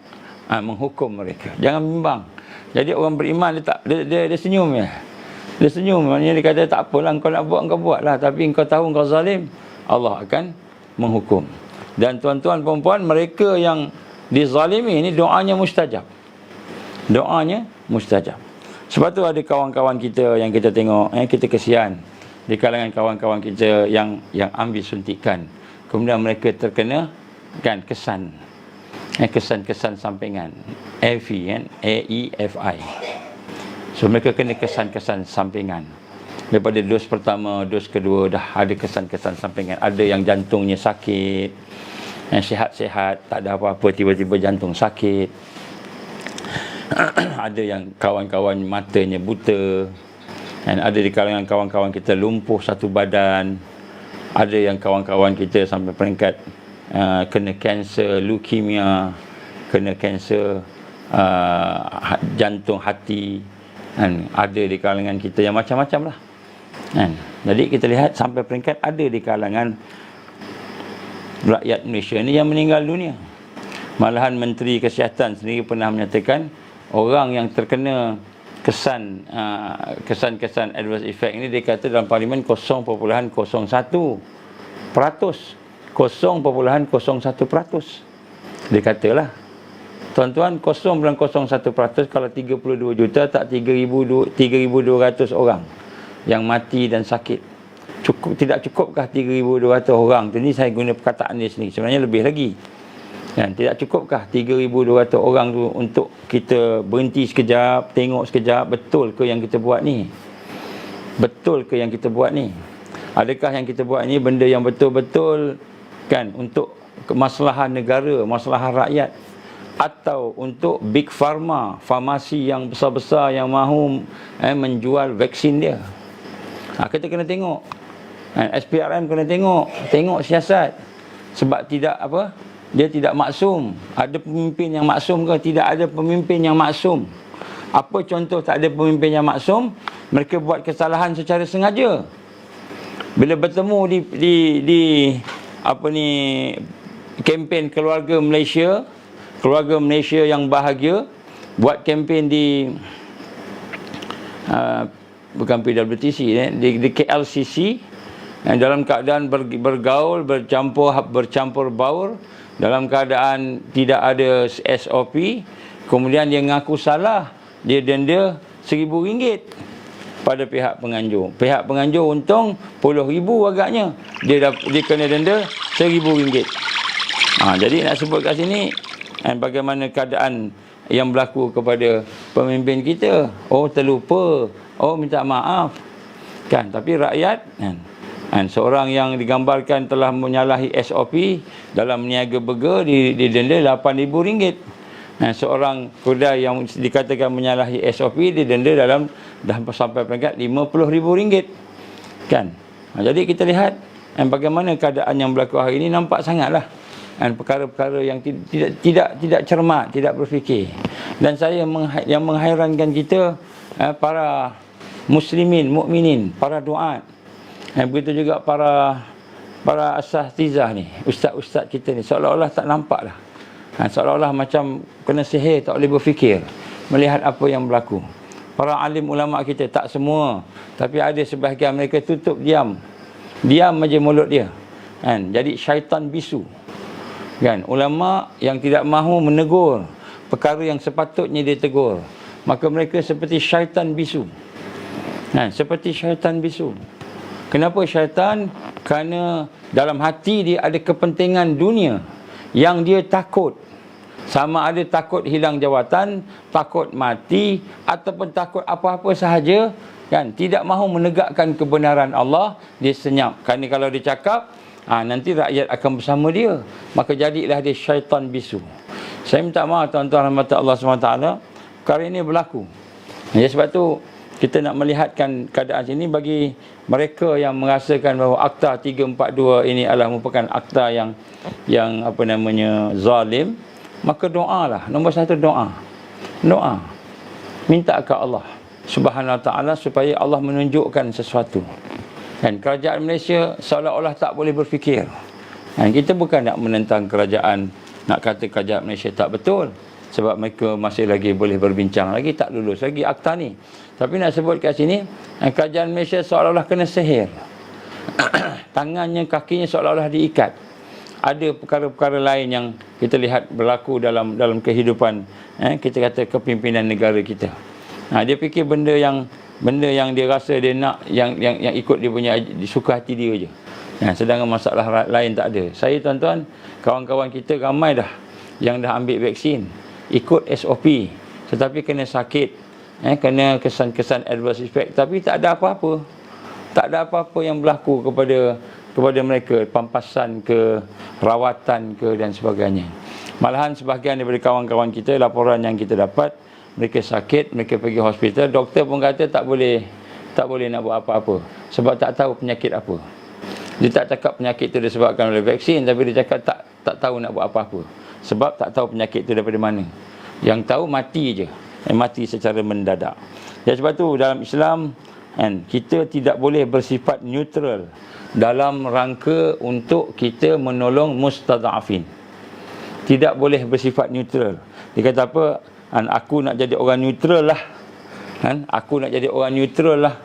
menghukum mereka. Jangan bimbang. Jadi orang beriman dia senyum ya. Dia senyum, maknanya dia kata tak apalah, kau nak buat kau buatlah, tapi kau tahu kau zalim, Allah akan menghukum. Dan tuan-tuan puan-puan, mereka yang dizalimi ini doanya mustajab. Doanya mustajab. Sebab tu ada kawan-kawan kita yang kita tengok, kita kesian di kalangan kawan-kawan kita yang ambil suntikan. Kemudian mereka terkena kesan sampingan, AEFI. So mereka kena kesan-kesan sampingan. Daripada dos pertama, dos kedua dah ada kesan-kesan sampingan. Ada yang jantungnya sakit, yang sihat-sihat, tak ada apa-apa, tiba-tiba jantung sakit. Ada yang kawan-kawan matanya buta. Dan ada di kalangan kawan-kawan kita lumpuh satu badan. Ada yang kawan-kawan kita sampai peringkat kena kanser leukemia, kena kanser jantung hati. Dan ada di kalangan kita yang macam-macam lah. Jadi kita lihat sampai peringkat ada di kalangan rakyat Malaysia ni yang meninggal dunia. Malahan Menteri Kesihatan sendiri pernah menyatakan orang yang terkena kesan-kesan adverse effect ini, dia kata dalam parlimen 0.01%. 0.01%. Dia katalah, tuan-tuan, 0.01%, kalau 32 juta tak 3,200 orang yang mati dan sakit. Tidak cukupkah 3,200 orang tu? Ni saya guna perkataan ni sendiri, sebenarnya lebih lagi. Tidak cukupkah 3,200 orang tu untuk kita berhenti sekejap, tengok sekejap, betul ke yang kita buat ni? Betul ke yang kita buat ni? Adakah yang kita buat ni benda yang betul-betul untuk kemaslahan negara, maslahat rakyat, atau untuk big pharma, farmasi yang besar-besar yang mahu menjual vaksin dia? Kita kena tengok. SPRM kena tengok siasat. Sebab dia tidak maksum. Ada pemimpin yang maksum ke? Tidak ada pemimpin yang maksum. Apa contoh tak ada pemimpin yang maksum? Mereka buat kesalahan secara sengaja. Bila bertemu di kempen keluarga Malaysia yang bahagia, buat kempen di bukan PWTC, di KLCC, dalam keadaan bergaul, bercampur baur, dalam keadaan tidak ada SOP, kemudian dia ngaku salah, dia denda RM1,000 pada pihak penganjur. Pihak penganjur untung RM10,000 agaknya. Dia kena denda RM1,000. Jadi nak sebut kat sini bagaimana keadaan yang berlaku kepada pemimpin kita. Oh, terlupa. Oh, minta maaf. Kan, tapi rakyat seorang yang digambarkan telah menyalahi SOP dalam meniaga burger didenda RM8,000. Seorang kedai yang dikatakan menyalahi SOP didenda dalam dah sampai peringkat RM50,000. Kan? Jadi kita lihat bagaimana keadaan yang berlaku hari ini, nampak sangatlah perkara-perkara yang tidak cermat, tidak berfikir. Dan yang menghairankan kita, para muslimin, mukminin, para duat, begitu juga para asatizah ni, ustaz-ustaz kita ni, seolah-olah tak nampak dah. Seolah-olah macam kena sihir, tak boleh berfikir melihat apa yang berlaku. Para alim ulama kita, tak semua, tapi ada sebahagian mereka tutup diam aja mulut dia. Jadi syaitan bisu. Kan, ulama yang tidak mahu menegur perkara yang sepatutnya dia tegur, maka mereka seperti syaitan bisu. Seperti syaitan bisu. Kenapa syaitan? Kerana dalam hati dia ada kepentingan dunia yang dia takut. Sama ada takut hilang jawatan, takut mati, ataupun takut apa-apa sahaja, kan, tidak mahu menegakkan kebenaran Allah, dia senyap. Kerana kalau dia cakap, nanti rakyat akan bersama dia, maka jadilah dia syaitan bisu. Saya minta maaf tuan-tuan rahmat Allah SWT, perkara ini berlaku. Ya, sebab tu kita nak melihatkan keadaan sini bagi mereka yang merasakan bahawa Akta 342 ini adalah merupakan akta yang zalim. Maka doalah, nombor satu doa. Minta ke Allah Subhanahu Wa Taala supaya Allah menunjukkan sesuatu. Dan kerajaan Malaysia seolah-olah tak boleh berfikir. Kita bukan nak menentang kerajaan, nak kata kerajaan Malaysia tak betul, sebab mereka masih lagi boleh berbincang lagi, tak lulus lagi akta ni. Tapi nak sebut kat sini, kerajaan Malaysia seolah-olah kena sihir. Tangannya, kakinya seolah-olah diikat. Ada perkara-perkara lain yang kita lihat berlaku dalam kehidupan, kita kata kepimpinan negara kita. Dia fikir benda yang dia rasa dia nak, yang ikut dia punya suka hati dia je. Sedangkan masalah lain tak ada. Saya, tuan-tuan, kawan-kawan kita ramai dah yang dah ambil vaksin, ikut SOP, tetapi kena sakit, kena kesan-kesan adverse effect, tapi tak ada apa-apa. Tak ada apa-apa yang berlaku kepada mereka, pampasan ke, rawatan ke, dan sebagainya. Malahan sebahagian daripada kawan-kawan kita, laporan yang kita dapat, mereka sakit, mereka pergi hospital, doktor pun kata tak boleh nak buat apa-apa, sebab tak tahu penyakit apa. Dia tak cakap penyakit itu disebabkan oleh vaksin, tapi dia cakap tak tahu nak buat apa-apa, sebab tak tahu penyakit itu daripada mana. Yang tahu mati je, mati secara mendadak. Ya, sebab tu dalam Islam, kita tidak boleh bersifat neutral dalam rangka untuk kita menolong mustadhafin. Tidak boleh bersifat neutral. Dia kata apa? Aku nak jadi orang neutral lah. Aku nak jadi orang neutral lah,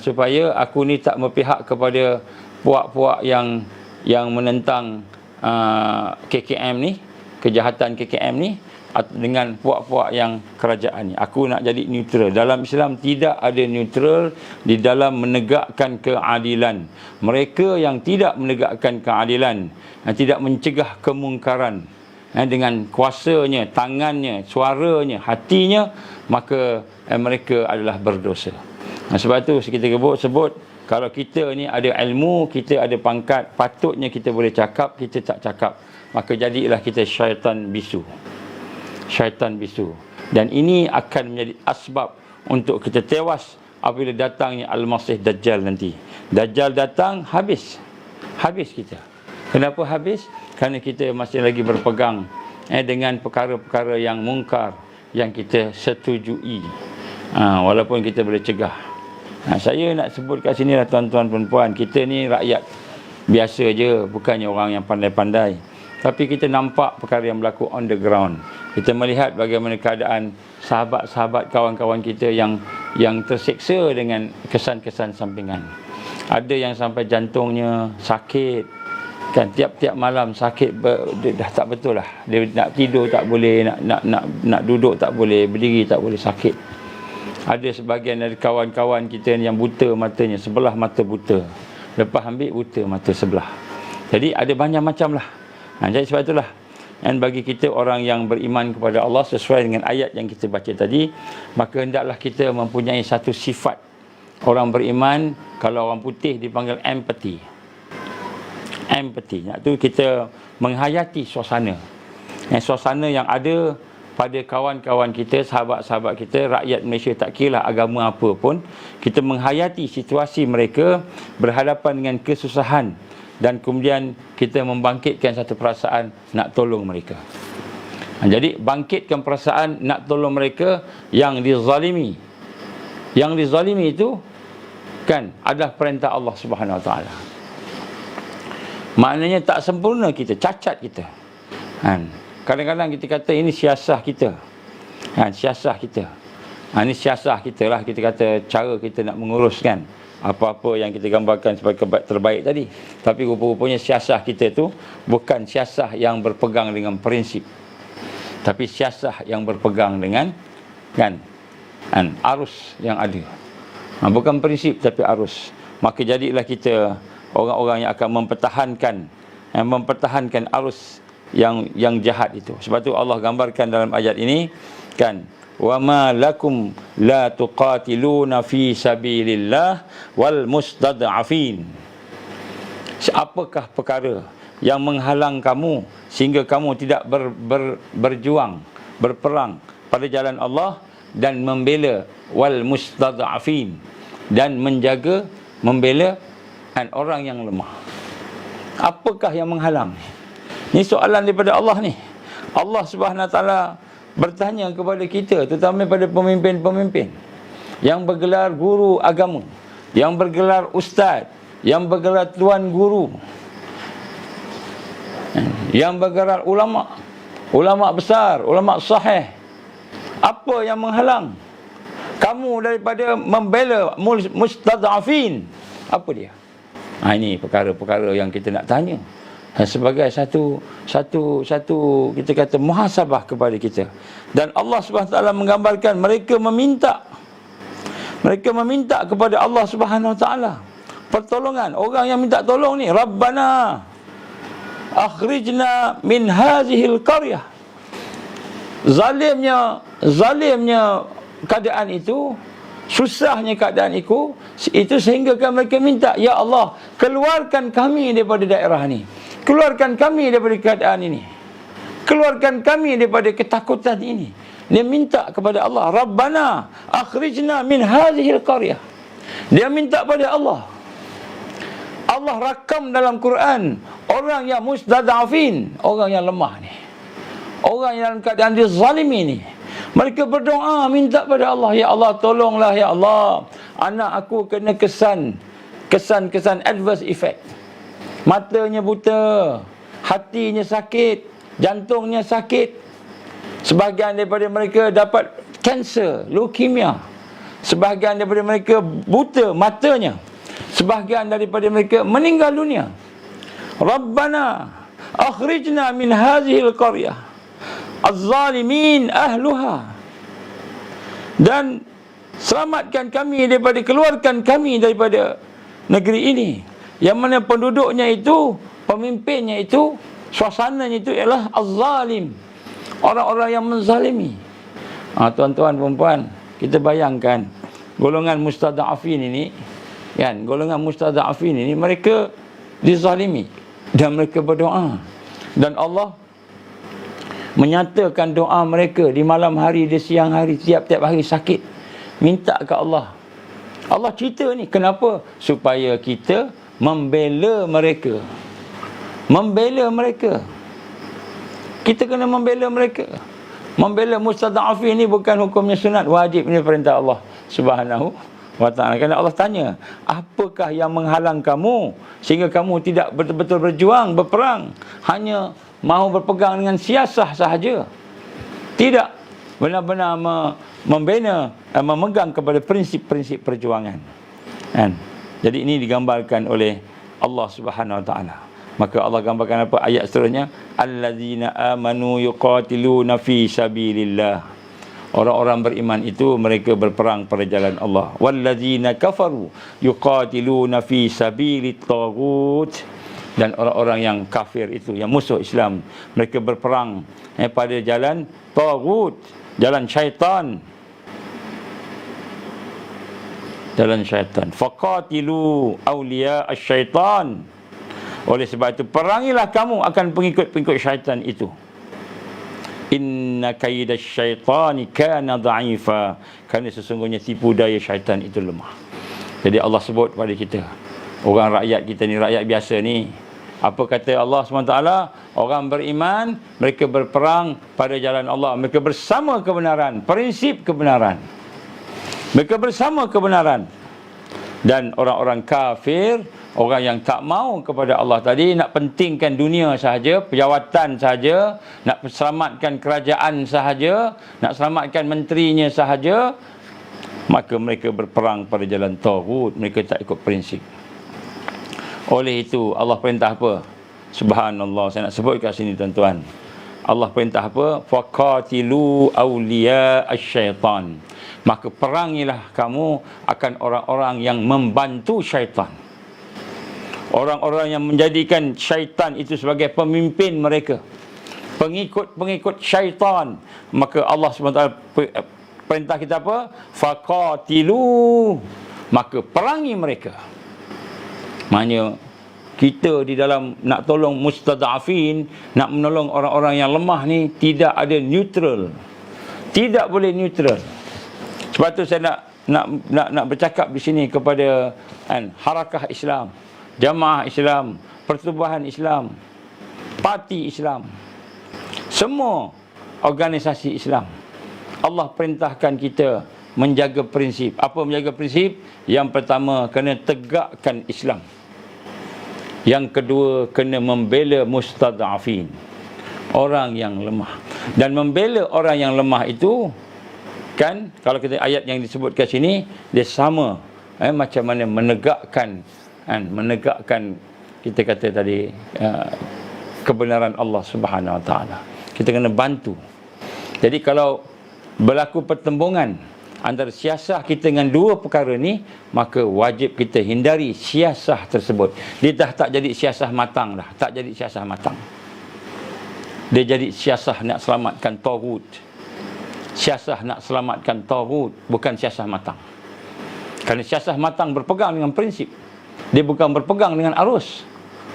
supaya aku ni tak berpihak kepada puak-puak yang menentang KKM ni, kejahatan KKM ni, dengan puak-puak yang kerajaan ni. Aku nak jadi neutral. Dalam Islam tidak ada neutral di dalam menegakkan keadilan. Mereka yang tidak menegakkan keadilan, tidak mencegah kemungkaran dengan kuasanya, tangannya, suaranya, hatinya, maka mereka adalah berdosa. Sebab tu kita sebut, kalau kita ni ada ilmu, kita ada pangkat, patutnya kita boleh cakap, kita tak cakap, maka jadilah kita syaitan bisu. Syaitan bisu. Dan ini akan menjadi asbab untuk kita tewas apabila datangnya Al-Masih Dajjal nanti. Dajjal datang, habis kita. Kenapa habis? Kerana kita masih lagi berpegang dengan perkara-perkara yang mungkar yang kita setujui, walaupun kita boleh cegah. Saya nak sebut kat sini lah, tuan-tuan perempuan, kita ni rakyat biasa je, bukannya orang yang pandai-pandai, tapi kita nampak perkara yang berlaku on the ground. Kita melihat bagaimana keadaan sahabat-sahabat, kawan-kawan kita yang yang terseksa dengan kesan-kesan sampingan. Ada yang sampai jantungnya sakit, kan, tiap-tiap malam sakit, dah tak betul lah. Dia nak tidur tak boleh, nak duduk tak boleh, berdiri tak boleh, sakit. Ada sebahagian dari kawan-kawan kita yang buta matanya, sebelah mata buta, lepas ambil buta mata sebelah. Jadi ada banyak macam lah. Jadi sebab itulah, dan bagi kita orang yang beriman kepada Allah sesuai dengan ayat yang kita baca tadi, maka hendaklah kita mempunyai satu sifat. Orang beriman, kalau orang putih dipanggil empathy. Empathy, itu kita menghayati suasana. Suasana yang ada pada kawan-kawan kita, sahabat-sahabat kita, rakyat Malaysia, tak kira agama apa pun, kita menghayati situasi mereka berhadapan dengan kesusahan, dan kemudian kita membangkitkan satu perasaan nak tolong mereka. Jadi bangkitkan perasaan nak tolong mereka yang dizalimi. Yang dizalimi itu kan adalah perintah Allah Subhanahu Wa Taala. Maknanya tak sempurna kita, cacat kita. Kadang-kadang kita kata ini siasah kita. Siasah kita. Ini siasah kita lah, kita kata cara kita nak menguruskan apa-apa yang kita gambarkan sebagai terbaik tadi. Tapi rupa-rupanya siasah kita tu bukan siasah yang berpegang dengan prinsip, tapi siasah yang berpegang dengan arus yang ada. Bukan prinsip tapi arus. Maka jadilah kita orang-orang yang akan mempertahankan arus yang jahat itu. Sebab tu Allah gambarkan dalam ayat ini, kan, wa ma lakum la tuqatiluna fi sabilillah wal mustad'afin. Apakah perkara yang menghalang kamu sehingga kamu tidak berjuang, berperang pada jalan Allah dan membela wal mustad'afin, dan menjaga, membela orang yang lemah? Apakah yang menghalang? Ni soalan daripada Allah ni. Allah Subhanahu Wa Taala bertanya kepada kita, terutama pada pemimpin-pemimpin yang bergelar guru agama, yang bergelar ustaz, yang bergelar tuan guru, yang bergelar ulama, ulama besar, ulama sahih. Apa yang menghalang kamu daripada membela mustad'afin? Apa dia? Ini perkara-perkara yang kita nak tanya, sebagai satu kita kata muhasabah kepada kita. Dan Allah Subhanahu Wa Taala menggambarkan mereka meminta kepada Allah Subhanahu Wa Taala pertolongan. Orang yang minta tolong ni, Rabbana akhrijna min hazihil qaryah. Zalimnya keadaan itu, susahnya keadaan itu sehingga mereka minta, ya Allah, keluarkan kami daripada daerah ni, keluarkan kami daripada keadaan ini, keluarkan kami daripada ketakutan ini. Dia minta kepada Allah, Rabbana akhrijna min hazihil qaryah. Dia minta pada Allah. Allah rakam dalam Quran orang yang mustad'afin, orang yang lemah ni, orang yang dalam keadaan dizalimi ni. Mereka berdoa, minta pada Allah, ya Allah, tolonglah ya Allah, anak aku kena kesan adverse effect. Matanya buta, hatinya sakit, jantungnya sakit. Sebahagian daripada mereka dapat kanser, leukemia. Sebahagian daripada mereka buta matanya. Sebahagian daripada mereka meninggal dunia. Rabbana akhrijna min hazihil qaryah az-zalimin ahluha. Dan selamatkan kami daripada, keluarkan kami daripada negeri ini, yang mana penduduknya itu, pemimpinnya itu, suasananya itu ialah az-zalim, orang-orang yang menzalimi. Tuan-tuan, perempuan, kita bayangkan golongan mustada'afin ini, kan, golongan mustada'afin ini mereka dizalimi dan mereka berdoa, dan Allah menyatakan doa mereka di malam hari, di siang hari, tiap-tiap hari sakit, minta ke Allah. Allah cerita ni kenapa? Supaya kita membela mereka. Membela mereka. Kita kena membela mereka. Membela mustada'afin ni bukan hukumnya sunat, wajib, ni perintah Allah Subhanahu Wa Ta'ala. Kerana Allah tanya, apakah yang menghalang kamu sehingga kamu tidak betul-betul berjuang, berperang, hanya mahu berpegang dengan siasah sahaja, tidak benar-benar membina, memegang kepada prinsip-prinsip perjuangan. Kan? Jadi ini digambarkan oleh Allah Subhanahu Wa Taala. Maka Allah gambarkan apa ayat seterusnya? Allazina amanu yuqatiluna fi sabilillah. Orang-orang beriman itu mereka berperang pada jalan Allah. Wallazina kafaru yuqatiluna fi sabilit taghut. Dan orang-orang yang kafir itu, yang musuh Islam, mereka berperang pada jalan taghut, jalan syaitan. Jalan syaitan. Faqatilu awliya asy-syaitan. Oleh sebab itu, perangilah kamu akan pengikut-pengikut syaitan itu. Inna kaidash syaitani kana dha'ifa. Kerana sesungguhnya tipu daya syaitan itu lemah. Jadi Allah sebut pada kita, orang rakyat kita ni, rakyat biasa ni, apa kata Allah SWT? Orang beriman, mereka berperang pada jalan Allah. Mereka bersama kebenaran, prinsip kebenaran. Mereka bersama kebenaran. Dan orang-orang kafir, orang yang tak mau kepada Allah tadi, nak pentingkan dunia sahaja, pejawatan sahaja, nak selamatkan kerajaan sahaja, nak selamatkan menterinya sahaja, maka mereka berperang pada jalan taghut. Mereka tak ikut prinsip. Oleh itu Allah perintah apa? Subhanallah, saya nak sebut kat sini tuan-tuan. Allah perintah apa? Faqatilu awliya asy-syaitan. Maka perangilah kamu akan orang-orang yang membantu syaitan. Orang-orang yang menjadikan syaitan itu sebagai pemimpin mereka, pengikut-pengikut syaitan. Maka Allah SWT perintah kita apa? Faqatilu. Maka perangi mereka. Maknanya kita di dalam nak tolong mustadafin, nak menolong orang-orang yang lemah ni, tidak ada neutral. Tidak boleh neutral. Sebab tu saya nak bercakap di sini kepada harakah Islam, Jamaah Islam, Pertubuhan Islam, Parti Islam, semua organisasi Islam. Allah perintahkan kita menjaga prinsip. Apa menjaga prinsip? Yang pertama, kena tegakkan Islam. Yang kedua, kena membela mustadafin, orang yang lemah. Dan membela orang yang lemah itu, kan, kalau kita ayat yang disebut kat sini, dia sama macam mana menegakkan kita kata tadi kebenaran Allah Subhanahu Wa Taala. Kita kena bantu. Jadi kalau berlaku pertembungan antara siasah kita dengan dua perkara ni, maka wajib kita hindari siasah tersebut. Dia dah tak jadi siasah matang dah, tak jadi siasah matang. Dia jadi siasah nak selamatkan taghut. Siasah nak selamatkan taghut, bukan siasah matang. Kerana siasah matang berpegang dengan prinsip. Dia bukan berpegang dengan arus.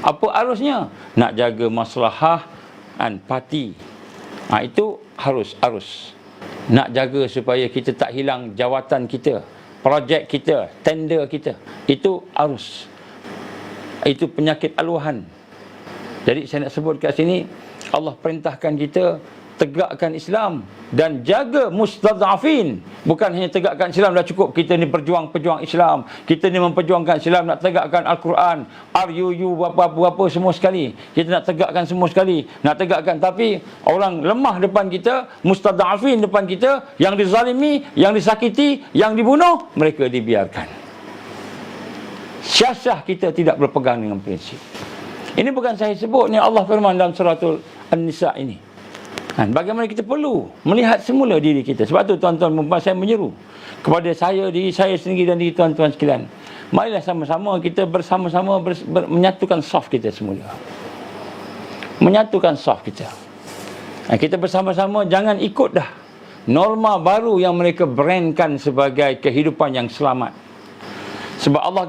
Apa arusnya? Nak jaga maslahah parti. Itu harus arus. Nak jaga supaya kita tak hilang jawatan kita, projek kita, tender kita. Itu arus. Itu penyakit aluhan. Jadi saya nak sebut kat sini, Allah perintahkan kita tegakkan Islam dan jaga mustadafin. Bukan hanya tegakkan Islam dah cukup. Kita ni pejuang Islam, kita ni memperjuangkan Islam, nak tegakkan Al-Quran, RUU, apa-apa semua sekali. Kita nak tegakkan semua sekali, nak tegakkan. Tapi orang lemah depan kita, mustadafin depan kita, yang dizalimi, yang disakiti, yang dibunuh, mereka dibiarkan. Siasah kita tidak berpegang dengan prinsip. Ini bukan saya sebut, ni Allah firman dalam suratul An-Nisa ini. Bagaimana kita perlu melihat semula diri kita. Sebab tu tuan-tuan, saya menyeru kepada saya, diri saya sendiri dan diri tuan-tuan sekalian, marilah sama-sama kita bersama-sama menyatukan saf kita semula. Menyatukan saf kita. Kita bersama-sama jangan ikut dah norma baru yang mereka brandkan sebagai kehidupan yang selamat. Sebab Allah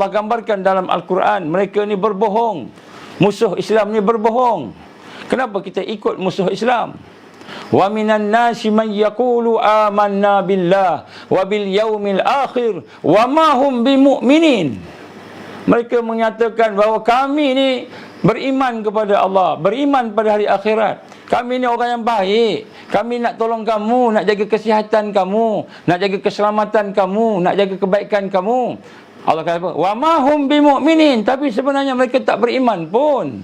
gambarkan dalam Al-Quran, mereka ni berbohong. Musuh Islam ni berbohong. Kenapa kita ikut musuh Islam? Wa minan nasi man yaqulu amanna billah wa bil yaumil akhir wa ma hum bimumin. Mereka menyatakan bahawa kami ni beriman kepada Allah, beriman pada hari akhirat. Kami ni orang yang baik. Kami nak tolong kamu, nak jaga kesihatan kamu, nak jaga keselamatan kamu, nak jaga kebaikan kamu. Allah kata apa? Wa ma hum bimumin. Tapi sebenarnya mereka tak beriman pun.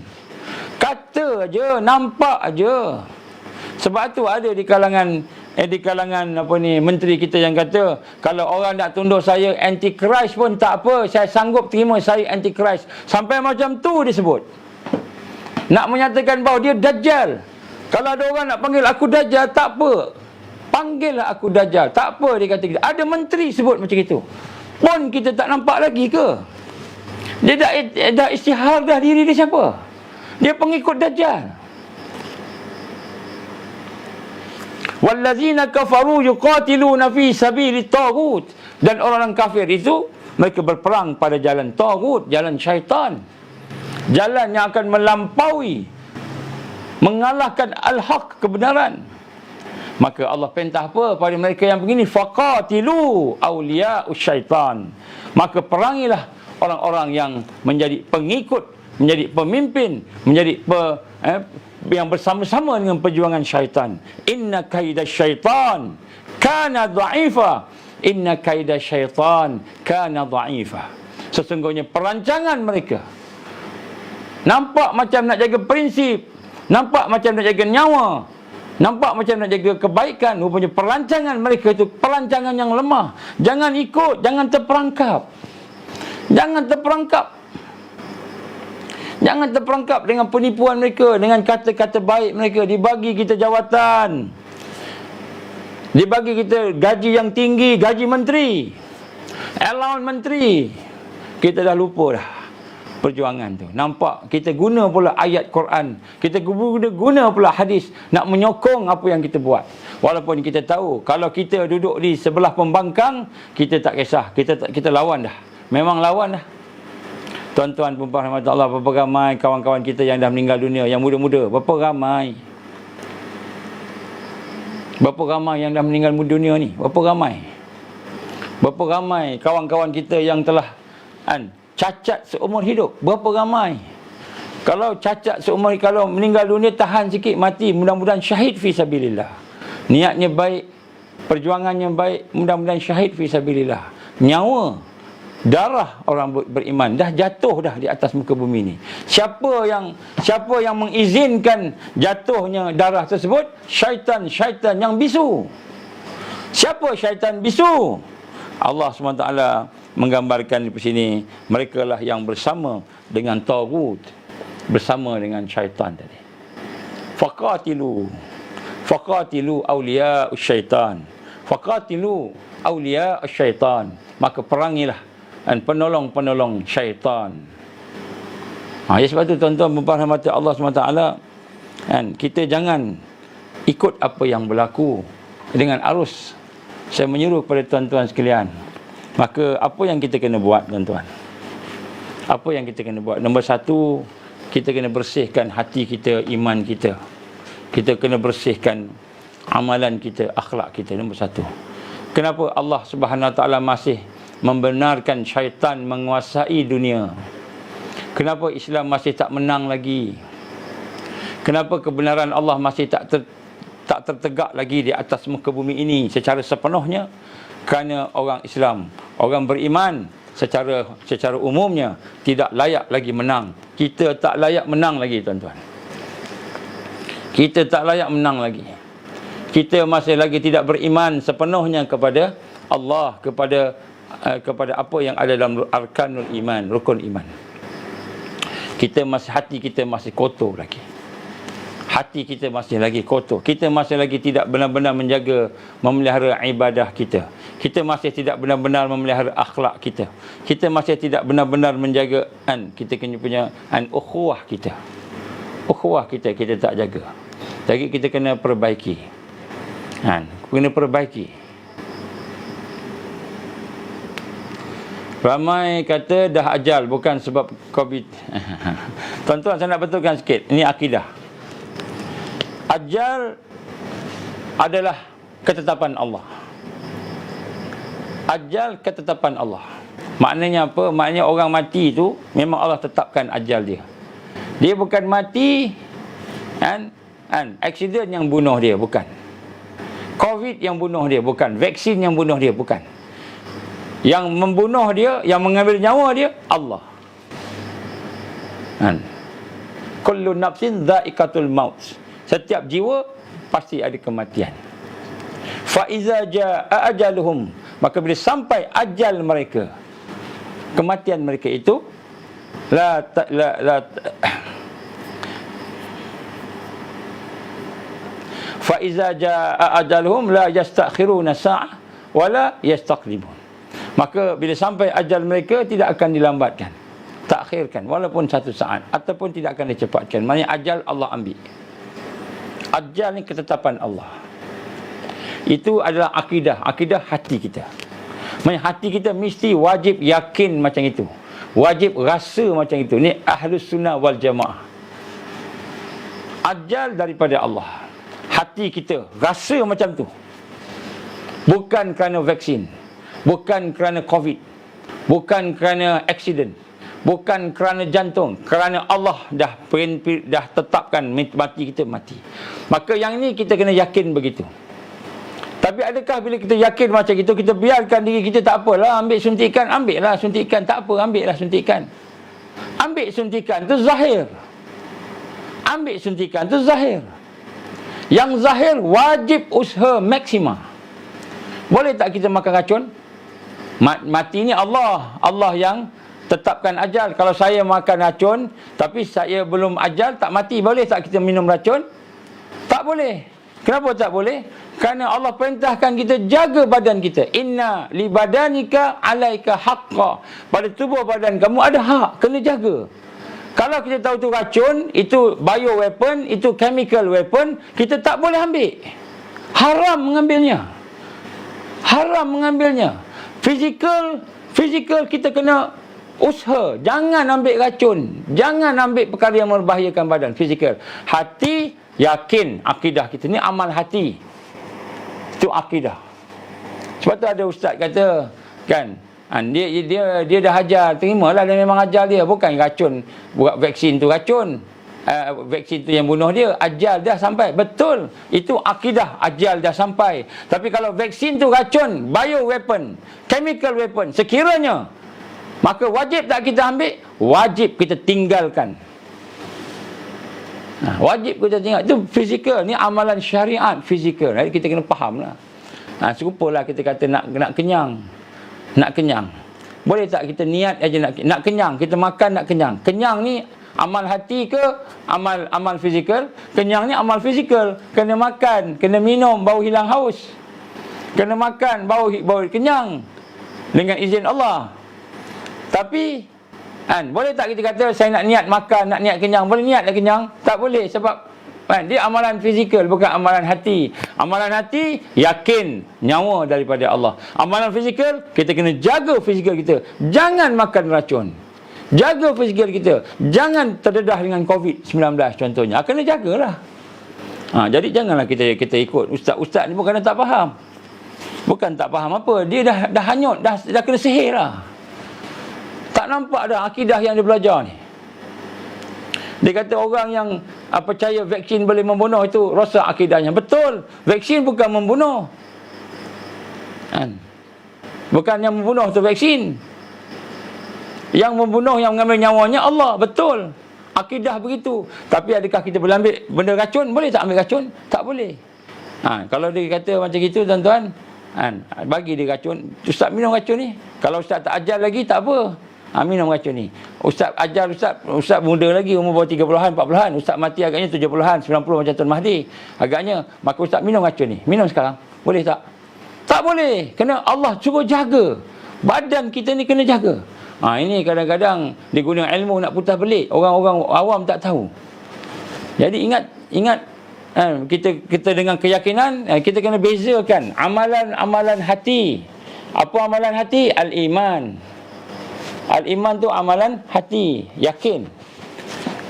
Kata aja, nampak aja. Sebab tu ada di kalangan di kalangan menteri kita yang kata, kalau orang nak tundur saya antichrist pun tak apa, saya sanggup terima saya antichrist. Sampai macam tu disebut. Nak menyatakan bahawa dia dajjal. Kalau ada orang nak panggil aku dajjal, tak apa, panggillah aku dajjal, tak apa, dia kata kita. Ada menteri sebut macam itu. Pun kita tak nampak lagi ke? Dia dah isytihar dah diri dia siapa? Dia pengikut dajjal. Wallazina kafaru yuqatiluna fi sabilit taghut. Dan orang-orang kafir itu mereka berperang pada jalan taghut, jalan syaitan. Jalan yang akan melampaui, mengalahkan al-haq, kebenaran. Maka Allah perintah apa pada mereka yang begini? Faqatilu awliya'us syaitan. Maka perangilah orang-orang yang menjadi pengikut, menjadi pemimpin, menjadi yang bersama-sama dengan perjuangan syaitan. Inna kaidah syaitan kana dha'ifa. Inna kaidah syaitan kana dha'ifa. Sesungguhnya perancangan mereka nampak macam nak jaga prinsip, nampak macam nak jaga nyawa, nampak macam nak jaga kebaikan. Rupanya perancangan mereka itu perancangan yang lemah. Jangan ikut, jangan terperangkap. Jangan terperangkap. Jangan terperangkap dengan penipuan mereka, dengan kata-kata baik mereka. Dibagi kita jawatan, dibagi kita gaji yang tinggi, gaji menteri, allowance menteri. Kita dah lupa dah perjuangan tu. Nampak kita guna pula ayat Quran, kita guna pula hadis nak menyokong apa yang kita buat. Walaupun kita tahu kalau kita duduk di sebelah pembangkang, kita tak kisah, kita lawan dah. Memang lawan dah. Tuan-tuan puan-puan rahmat Allah, berapa ramai kawan-kawan kita yang dah meninggal dunia, yang muda-muda, berapa ramai? Berapa ramai yang dah meninggal dunia ni? Berapa ramai? Berapa ramai kawan-kawan kita yang telah cacat seumur hidup? Berapa ramai? Kalau cacat seumur hidup, kalau meninggal dunia, tahan sikit, mati, mudah-mudahan syahid fi sabilillah. Niatnya baik, perjuangannya baik, mudah-mudahan syahid fi sabilillah. Nyawa, darah orang beriman dah jatuh dah di atas muka bumi ni. Siapa yang mengizinkan jatuhnya darah tersebut? Syaitan yang bisu. Siapa syaitan bisu? Allah SWT menggambarkan di sini, mereka lah yang bersama dengan taghut, bersama dengan syaitan tadi. Faqatilu awliya'us syaitan. Faqatilu awliya'us syaitan. Maka perangilah penolong-penolong syaitan. Ya, sebab tu tuan-tuan berrahmati Allah SWT, kita jangan ikut apa yang berlaku dengan arus. Saya menyuruh kepada tuan-tuan sekalian, maka apa yang kita kena buat, tuan-tuan? Apa yang kita kena buat? Nombor satu, kita kena bersihkan hati kita, iman kita. Kita kena bersihkan amalan kita, akhlak kita. Nombor satu. Kenapa Allah Subhanahu Wa Taala masih membenarkan syaitan menguasai dunia? Kenapa Islam masih tak menang lagi? Kenapa kebenaran Allah masih tak tertegak lagi di atas muka bumi ini secara sepenuhnya? Kerana orang Islam, orang beriman secara umumnya tidak layak lagi menang. Kita tak layak menang lagi, tuan-tuan. Kita tak layak menang lagi. Kita masih lagi tidak beriman sepenuhnya kepada Allah, kepada apa yang ada dalam arkanul iman, rukun iman. Hati kita masih kotor lagi. Hati kita masih lagi kotor. Kita masih lagi tidak benar-benar menjaga, memelihara ibadah kita. Kita masih tidak benar-benar memelihara akhlak kita. Kita masih tidak benar-benar menjaga kita punya ukhuwah kita. Ukhuwah kita tak jaga. Jadi kita kena perbaiki. Kena perbaiki. Ramai kata dah ajal bukan sebab COVID. Tuan-tuan, saya nak betulkan sikit. Ini akidah. Ajal adalah ketetapan Allah. Ajal ketetapan Allah. Maknanya apa? Maknanya orang mati itu memang Allah tetapkan ajal dia. Dia bukan mati aksiden yang bunuh dia, bukan. COVID yang bunuh dia, bukan. Vaksin yang bunuh dia, bukan. Yang membunuh dia, yang mengambil nyawa dia, Allah. Kullu nafsin dha'iqatul maut. Setiap jiwa pasti ada kematian. Fa iza jaa ajaluhum, maka bila sampai ajal mereka, kematian mereka itu, fa iza jaa ajaluhum la yastakhiruna sa'ah wa la yastaqdimun. Maka bila sampai ajal mereka tidak akan dilambatkan, takhirkan walaupun satu saat, ataupun tidak akan dicepatkan. Maksudnya ajal Allah ambil. Ajal ni ketetapan Allah. Itu adalah akidah hati kita. Maksudnya hati kita mesti wajib yakin macam itu, wajib rasa macam itu. Ni Ahlus Sunnah wal Jamaah. Ajal daripada Allah, hati kita rasa macam tu. Bukan kerana vaksin, bukan kerana COVID, bukan kerana aksiden, bukan kerana jantung, kerana Allah dah tetapkan mati kita mati. Maka yang ni kita kena yakin begitu. Tapi adakah bila kita yakin macam itu, kita biarkan diri kita, tak apalah, ambil suntikan, ambil lah suntikan, tak apa, ambil lah suntikan. Ambil suntikan tu zahir. Ambil suntikan tu zahir. Yang zahir wajib usaha maksima. Boleh tak kita makan racun? Mati ni Allah yang tetapkan ajal. Kalau saya makan racun tapi saya belum ajal, tak mati, boleh tak kita minum racun? Tak boleh. Kenapa tak boleh? Kerana Allah perintahkan kita jaga badan kita. Inna li badanika alaika haqqa. Pada tubuh badan kamu ada hak, kena jaga. Kalau kita tahu tu racun, itu bio weapon, itu chemical weapon, kita tak boleh ambil. Haram mengambilnya. Haram mengambilnya. Fizikal kita kena usaha. Jangan ambil racun. Jangan ambil perkara yang membahayakan badan. Fizikal. Hati, yakin akidah kita ni amal hati. Itu akidah. Sebab tu ada ustaz kata, kan, dia dah ajar, terimalah, dia memang ajar dia. Bukan racun, buat vaksin tu racun. Vaksin tu yang bunuh dia, ajal dah sampai. Betul, itu akidah, ajal dah sampai. Tapi kalau vaksin tu racun, bio weapon, chemical weapon, sekiranya, maka wajib tak kita ambil? Wajib kita tinggalkan. Wajib kita tinggal. Itu fizikal. Ni amalan syariat fizikal. Jadi kita kena faham lah. Serupalah kita kata nak kenyang. Nak kenyang. Boleh tak kita niat aja nak kenyang? Kita makan nak kenyang. Kenyang ni amal hati ke amal fizikal? Kenyang ni amal fizikal. Kena makan, kena minum, baru hilang haus. Kena makan, baru kenyang. Dengan izin Allah. Tapi boleh tak kita kata saya nak niat makan, nak niat kenyang? Boleh niat nak kenyang? Tak boleh, sebab dia amalan fizikal, bukan amalan hati. Amalan hati, yakin nyawa daripada Allah. Amalan fizikal, kita kena jaga fizikal kita. Jangan makan racun. Jaga fizikal kita. Jangan terdedah dengan COVID-19 contohnya. Kena jagalah. Jadi janganlah kita ikut ustaz-ustaz ni, bukan tak faham. Bukan tak faham apa. Dia dah hanyut, dah kena sihir lah. Tak nampak dah akidah yang dia belajar ni. Dia kata orang yang percaya vaksin boleh membunuh, itu rosak akidahnya. Betul, vaksin bukan membunuh. Bukan yang membunuh tu vaksin. Yang membunuh, yang mengambil nyawanya Allah. Betul, akidah begitu. Tapi adakah kita boleh ambil benda racun? Boleh tak ambil racun? Tak boleh. Kalau dia kata macam itu, tuan-tuan, bagi dia racun, ustaz minum racun ni. Kalau ustaz tak ajar lagi, tak apa. Minum racun ni. Ustaz ajar, ustaz muda lagi, umur bawah 30-an, 40-an. Ustaz mati agaknya 70-an, 90 macam Tuan Mahdi. Agaknya, maka ustaz minum racun ni. Minum sekarang. Boleh tak? Tak boleh. Kena Allah suruh jaga. Badan kita ni kena jaga. Ini kadang-kadang digunakan ilmu nak putar belik. Orang-orang awam tak tahu. Jadi ingat kita dengan keyakinan, kita kena bezakan amalan hati. Apa amalan hati? Al-iman. Al-iman tu amalan hati, yakin.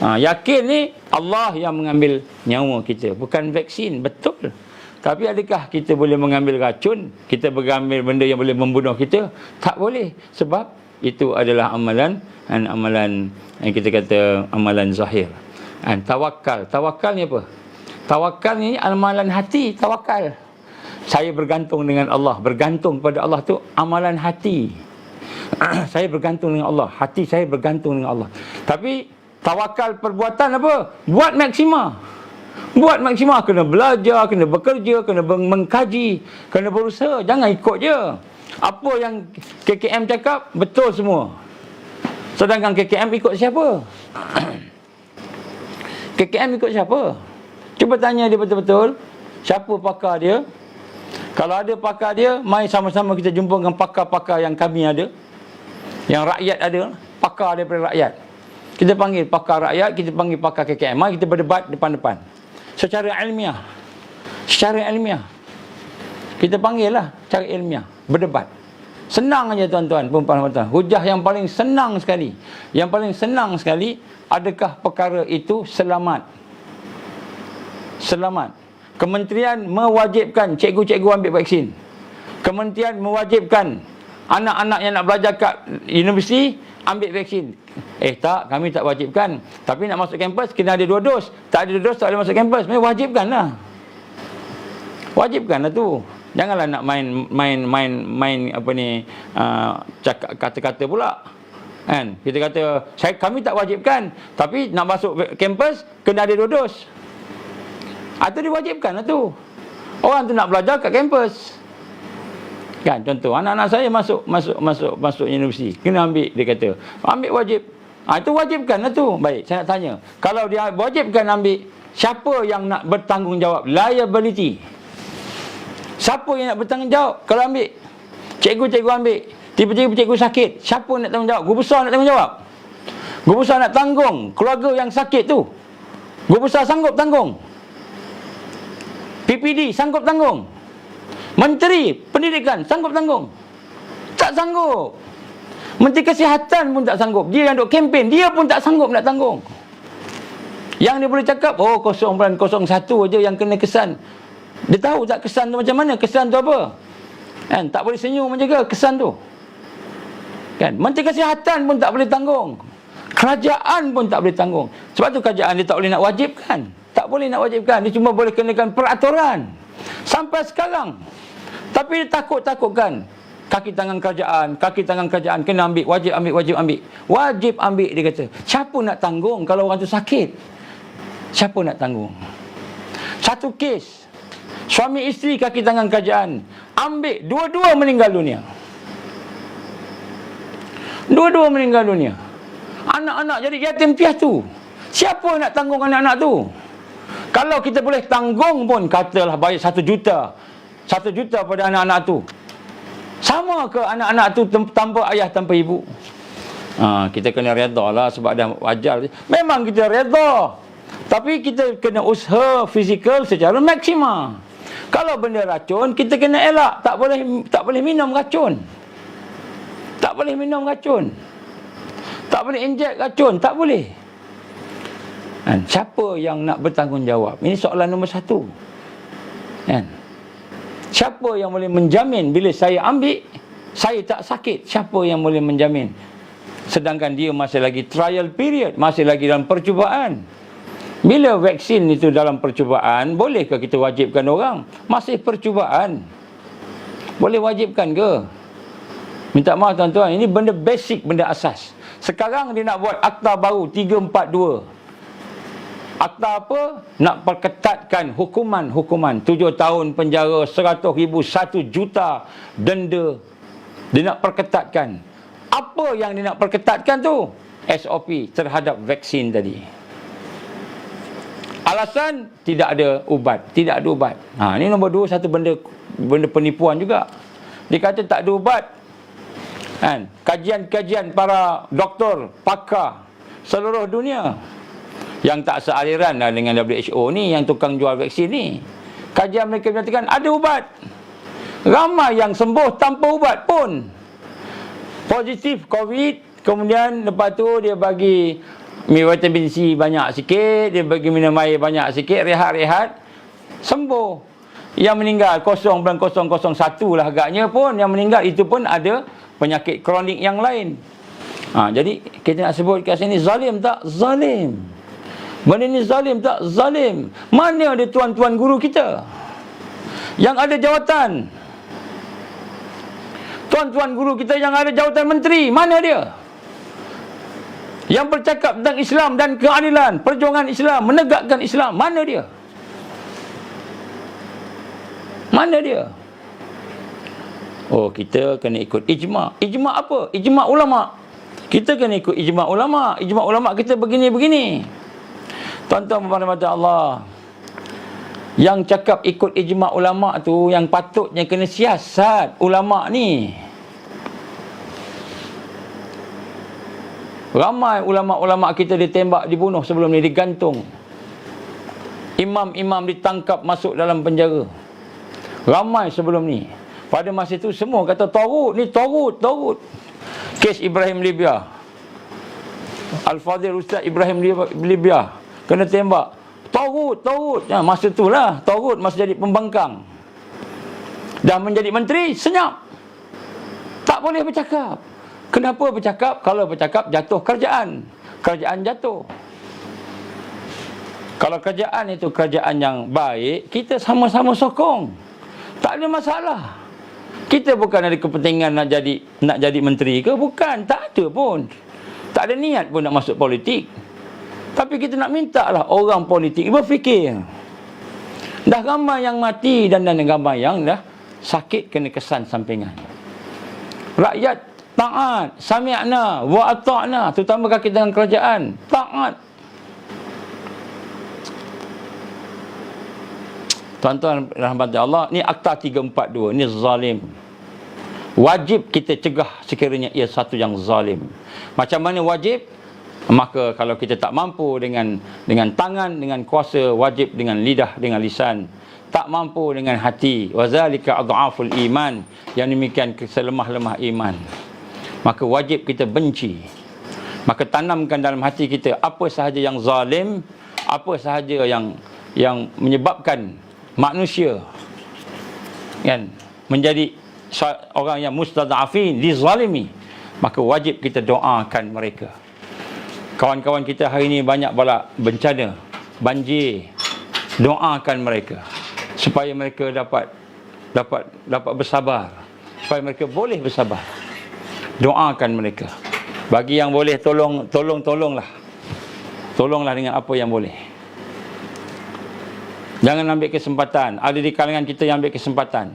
Yakin ni Allah yang mengambil nyawa kita, bukan vaksin. Betul. Tapi adakah kita boleh mengambil racun? Kita mengambil benda yang boleh membunuh kita? Tak boleh. Sebab itu adalah amalan yang kita kata amalan zahir. Tawakal. Tawakal ni apa? Tawakal ni amalan hati, tawakal. Saya bergantung dengan Allah. Bergantung kepada Allah tu amalan hati. Saya bergantung dengan Allah. Hati saya bergantung dengan Allah. Tapi tawakal perbuatan apa? Buat maksima. Buat maksimal, kena belajar, kena bekerja, kena mengkaji, kena berusaha. Jangan ikut je. Apa yang KKM cakap, betul semua. Sedangkan KKM ikut siapa? KKM ikut siapa? Cuba tanya dia betul-betul, siapa pakar dia? Kalau ada pakar dia, mari sama-sama kita jumpa dengan pakar-pakar yang kami ada, yang rakyat ada, pakar daripada rakyat. Kita panggil pakar rakyat, kita panggil pakar KKM. Mari kita berdebat depan-depan. Secara ilmiah. Secara ilmiah. Kita panggil lah cara ilmiah. Berdebat. Senang aja tuan-tuan, perempuan-perempuan. Hujah yang paling senang sekali. Yang paling senang sekali, adakah perkara itu selamat? Selamat. Kementerian mewajibkan cikgu-cikgu ambil vaksin. Kementerian mewajibkan anak-anak yang nak belajar kat universiti ambil vaksin. Tak, kami tak wajibkan. Tapi nak masuk kampus kena ada 2 dos. Tak ada 2 dos tak boleh masuk kampus. Mereka wajibkanlah. Wajibkanlah tu. Janganlah nak main apa ni, cakap kata-kata pula. Kan? Kita kata kami tak wajibkan, tapi nak masuk kampus kena ada 2 dos. Atau diwajibkanlah tu. Orang tu nak belajar kat kampus. Kan, contoh anak-anak saya masuk universiti, kena ambil, dia kata ambil wajib. Itu wajibkanlah tu. Baik, saya nak tanya, kalau dia wajibkan ambil, siapa yang nak bertanggungjawab? Liability. Siapa yang nak bertanggungjawab kalau ambil? Cikgu-cikgu ambil, tiba-tiba cikgu sakit, siapa nak tanggungjawab? Guru besar nak tanggungjawab. Guru besar nak tanggung keluarga yang sakit tu. Guru besar sanggup tanggung. PPD sanggup tanggung. Menteri Pendidikan sanggup tanggung? Tak sanggup. Menteri Kesihatan pun tak sanggup. Dia yang duk kempen, dia pun tak sanggup nak tanggung. Yang dia boleh cakap, 0.01 aja yang kena kesan. Dia tahu tak kesan tu macam mana? Kesan tu apa? Kan, tak boleh senyum menjaga kesan tu. Kan, Menteri Kesihatan pun tak boleh tanggung. Kerajaan pun tak boleh tanggung. Sebab tu kerajaan dia tak boleh nak wajibkan. Tak boleh nak wajibkan. Dia cuma boleh kenakan peraturan. Sampai sekarang. Tapi dia takut-takutkan. Kaki tangan kerajaan kena ambil, wajib ambil. Wajib ambil, dia kata. Siapa nak tanggung kalau orang tu sakit? Siapa nak tanggung? Satu kes, suami isteri kaki tangan kerajaan ambil, dua-dua meninggal dunia. Dua-dua meninggal dunia. Anak-anak jadi yatim piatu. Siapa nak tanggung anak-anak tu? Kalau kita boleh tanggung pun, katalah bayar 1 juta. 1 juta pada anak-anak tu. Sama ke anak-anak tu tanpa ayah, tanpa ibu? Kita kena redha lah sebab dah wajar. Memang kita redha. Tapi kita kena usaha fizikal secara maksimal. Kalau benda racun, kita kena elak. Tak boleh minum racun. Tak boleh minum racun. Tak boleh injek racun. Tak boleh. Kan? Siapa yang nak bertanggungjawab? Ini soalan nombor 1. Kan? Siapa yang boleh menjamin bila saya ambil, saya tak sakit? Siapa yang boleh menjamin? Sedangkan dia masih lagi trial period, masih lagi dalam percubaan. Bila vaksin itu dalam percubaan, bolehkah kita wajibkan orang? Masih percubaan. Boleh wajibkan ke? Minta maaf tuan-tuan, ini benda basic, benda asas. Sekarang dia nak buat akta baru 342. Akta apa? Nak perketatkan hukuman 7 tahun penjara, 100,000, 1 juta denda. Dia nak perketatkan. Apa yang dia nak perketatkan tu? SOP terhadap vaksin tadi. Alasan tidak ada ubat. Tidak ada ubat. Ini nombor 2, satu benda penipuan juga. Dia kata tak ada ubat. Kan? Kajian-kajian para doktor, pakar seluruh dunia yang tak sealiran dengan WHO ni, yang tukang jual vaksin ni, kajian mereka menyatakan ada ubat. Ramai yang sembuh tanpa ubat pun. Positif COVID, kemudian lepas tu dia bagi vitamin C banyak sikit, dia bagi minum air banyak sikit, rehat-rehat, sembuh. Yang meninggal 0.001 lah agaknya pun, yang meninggal itu pun ada penyakit kronik yang lain. Jadi kita nak sebut kat sini, zalim tak? Zalim. Benda ni zalim tak? Zalim. Mana ada tuan-tuan guru kita yang ada jawatan? Tuan-tuan guru kita yang ada jawatan menteri, mana dia? Yang bercakap tentang Islam dan keadilan, perjuangan Islam, menegakkan Islam, mana dia? Mana dia? Oh, kita kena ikut ijma'. Ijma' apa? Ijma' ulama'. Kita kena ikut ijma' ulama'. Ijma' ulama' kita begini-begini. Tuan-tuan berhormat Allah, yang cakap ikut ijma' ulama' tu, yang patutnya kena siasat ulama' ni. Ramai ulama'-ulama' kita ditembak, dibunuh sebelum ni, digantung. Imam-imam ditangkap, masuk dalam penjara. Ramai sebelum ni. Pada masa itu semua kata Taghut ni, Taghut. Kes Ibrahim Libya, Al-Fadhil Ustaz Ibrahim Libya kena tembak. Taghut. Ya, masa itulah Taghut masih jadi pembangkang. Dah menjadi menteri, senyap. Tak boleh bercakap. Kenapa bercakap? Kalau bercakap jatuh kerajaan. Kerajaan jatuh. Kalau kerajaan itu kerajaan yang baik, kita sama-sama sokong. Tak ada masalah. Kita bukan ada kepentingan nak jadi menteri ke? Bukan. Tak ada pun. Tak ada niat pun nak masuk politik. Tapi kita nak minta lah orang politik berfikir. Dah ramai yang mati dan ramai yang dah sakit kena kesan sampingan. Rakyat taat, sami'na wa ata'na, terutama kaki dengan kerajaan, taat. Tuan-tuan rahmat Allah, ni Akta 342, ni zalim. Wajib kita cegah sekiranya ia satu yang zalim. Macam mana wajib? Maka kalau kita tak mampu dengan tangan, dengan kuasa, wajib dengan lidah, dengan lisan. Tak mampu dengan hati, wazalika adhaful iman, yang demikian selemah-lemah iman. Maka wajib kita benci. Maka tanamkan dalam hati kita apa sahaja yang zalim, apa sahaja yang menyebabkan manusia kan menjadi orang yang mustadafin, dizalimi, maka wajib kita doakan mereka. Kawan-kawan kita hari ini banyak bala bencana, banjir. Doakan mereka supaya mereka dapat bersabar, supaya mereka boleh bersabar. Doakan mereka. Bagi yang boleh tolonglah. Tolonglah dengan apa yang boleh. Jangan ambil kesempatan. Ada di kalangan kita yang ambil kesempatan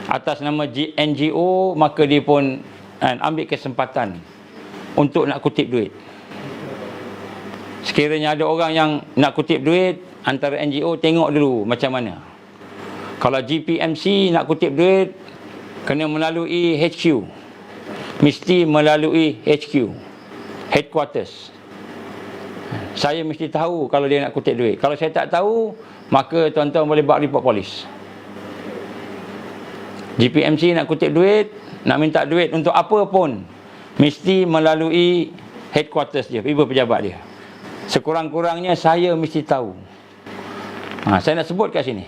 atas nama NGO, maka dia pun ambil kesempatan untuk nak kutip duit. Sekiranya ada orang yang nak kutip duit antara NGO, tengok dulu macam mana. Kalau GPMC nak kutip duit, kena melalui HQ. Mesti melalui HQ, headquarters. Saya mesti tahu kalau dia nak kutip duit. Kalau saya tak tahu, maka tuan-tuan boleh buat report polis. GPMC nak kutip duit, nak minta duit untuk apa pun, mesti melalui headquarters dia, ibu pejabat dia. Sekurang-kurangnya saya mesti tahu. Saya nak sebut kat sini.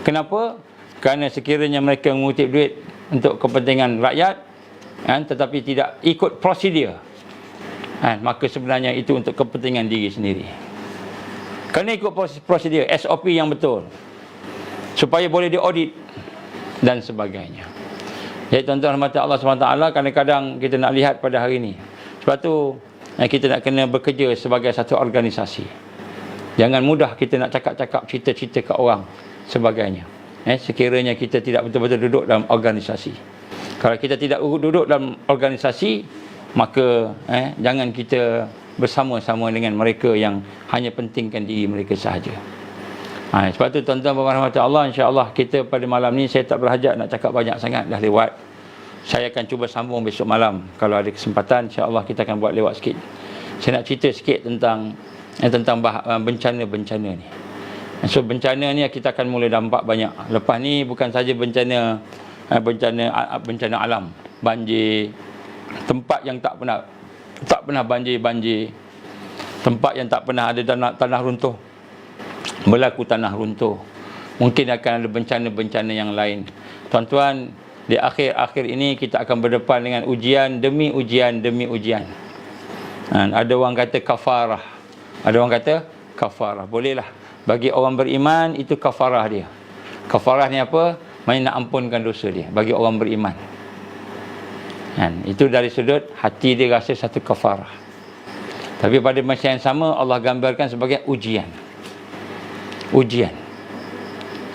Kenapa? Kerana sekiranya mereka mengutip duit untuk kepentingan rakyat, tetapi tidak ikut prosedur, maka sebenarnya itu untuk kepentingan diri sendiri. Kena ikut prosedur, SOP yang betul, supaya boleh diaudit dan sebagainya. Jadi tuan-tuan rahmat Allah SWT, kadang-kadang kita nak lihat pada hari ini. Sebab tu kita nak kena bekerja sebagai satu organisasi. Jangan mudah kita nak cakap-cakap, cerita-cerita ke orang sebagainya. Sekiranya kita tidak betul-betul duduk dalam organisasi. Kalau kita tidak duduk dalam organisasi, maka jangan kita bersama-sama dengan mereka yang hanya pentingkan diri mereka sahaja. Sebab tu tuan-tuan berhormat Allah, insya-Allah kita pada malam ni, saya tak berhajat nak cakap banyak sangat, dah lewat. Saya akan cuba sambung besok malam kalau ada kesempatan, insya-Allah kita akan buat lewat sikit. Saya nak cerita sikit tentang bencana-bencana ni. So bencana ni kita akan mula dampak banyak. Lepas ni bukan saja bencana alam, banjir, tempat yang tak pernah banjir, tempat yang tak pernah ada tanah runtuh, berlaku tanah runtuh. Mungkin akan ada bencana-bencana yang lain. Tuan-tuan, di akhir-akhir ini kita akan berdepan dengan ujian demi ujian demi ujian. Ada orang kata kafarah. Ada orang kata kafarah. Bolehlah. Bagi orang beriman itu kafarah dia. Kafarah ni apa? Maksudnya nak ampunkan dosa dia bagi orang beriman. Itu dari sudut hati dia rasa satu kafarah. Tapi pada masa yang sama Allah gambarkan sebagai ujian. Ujian.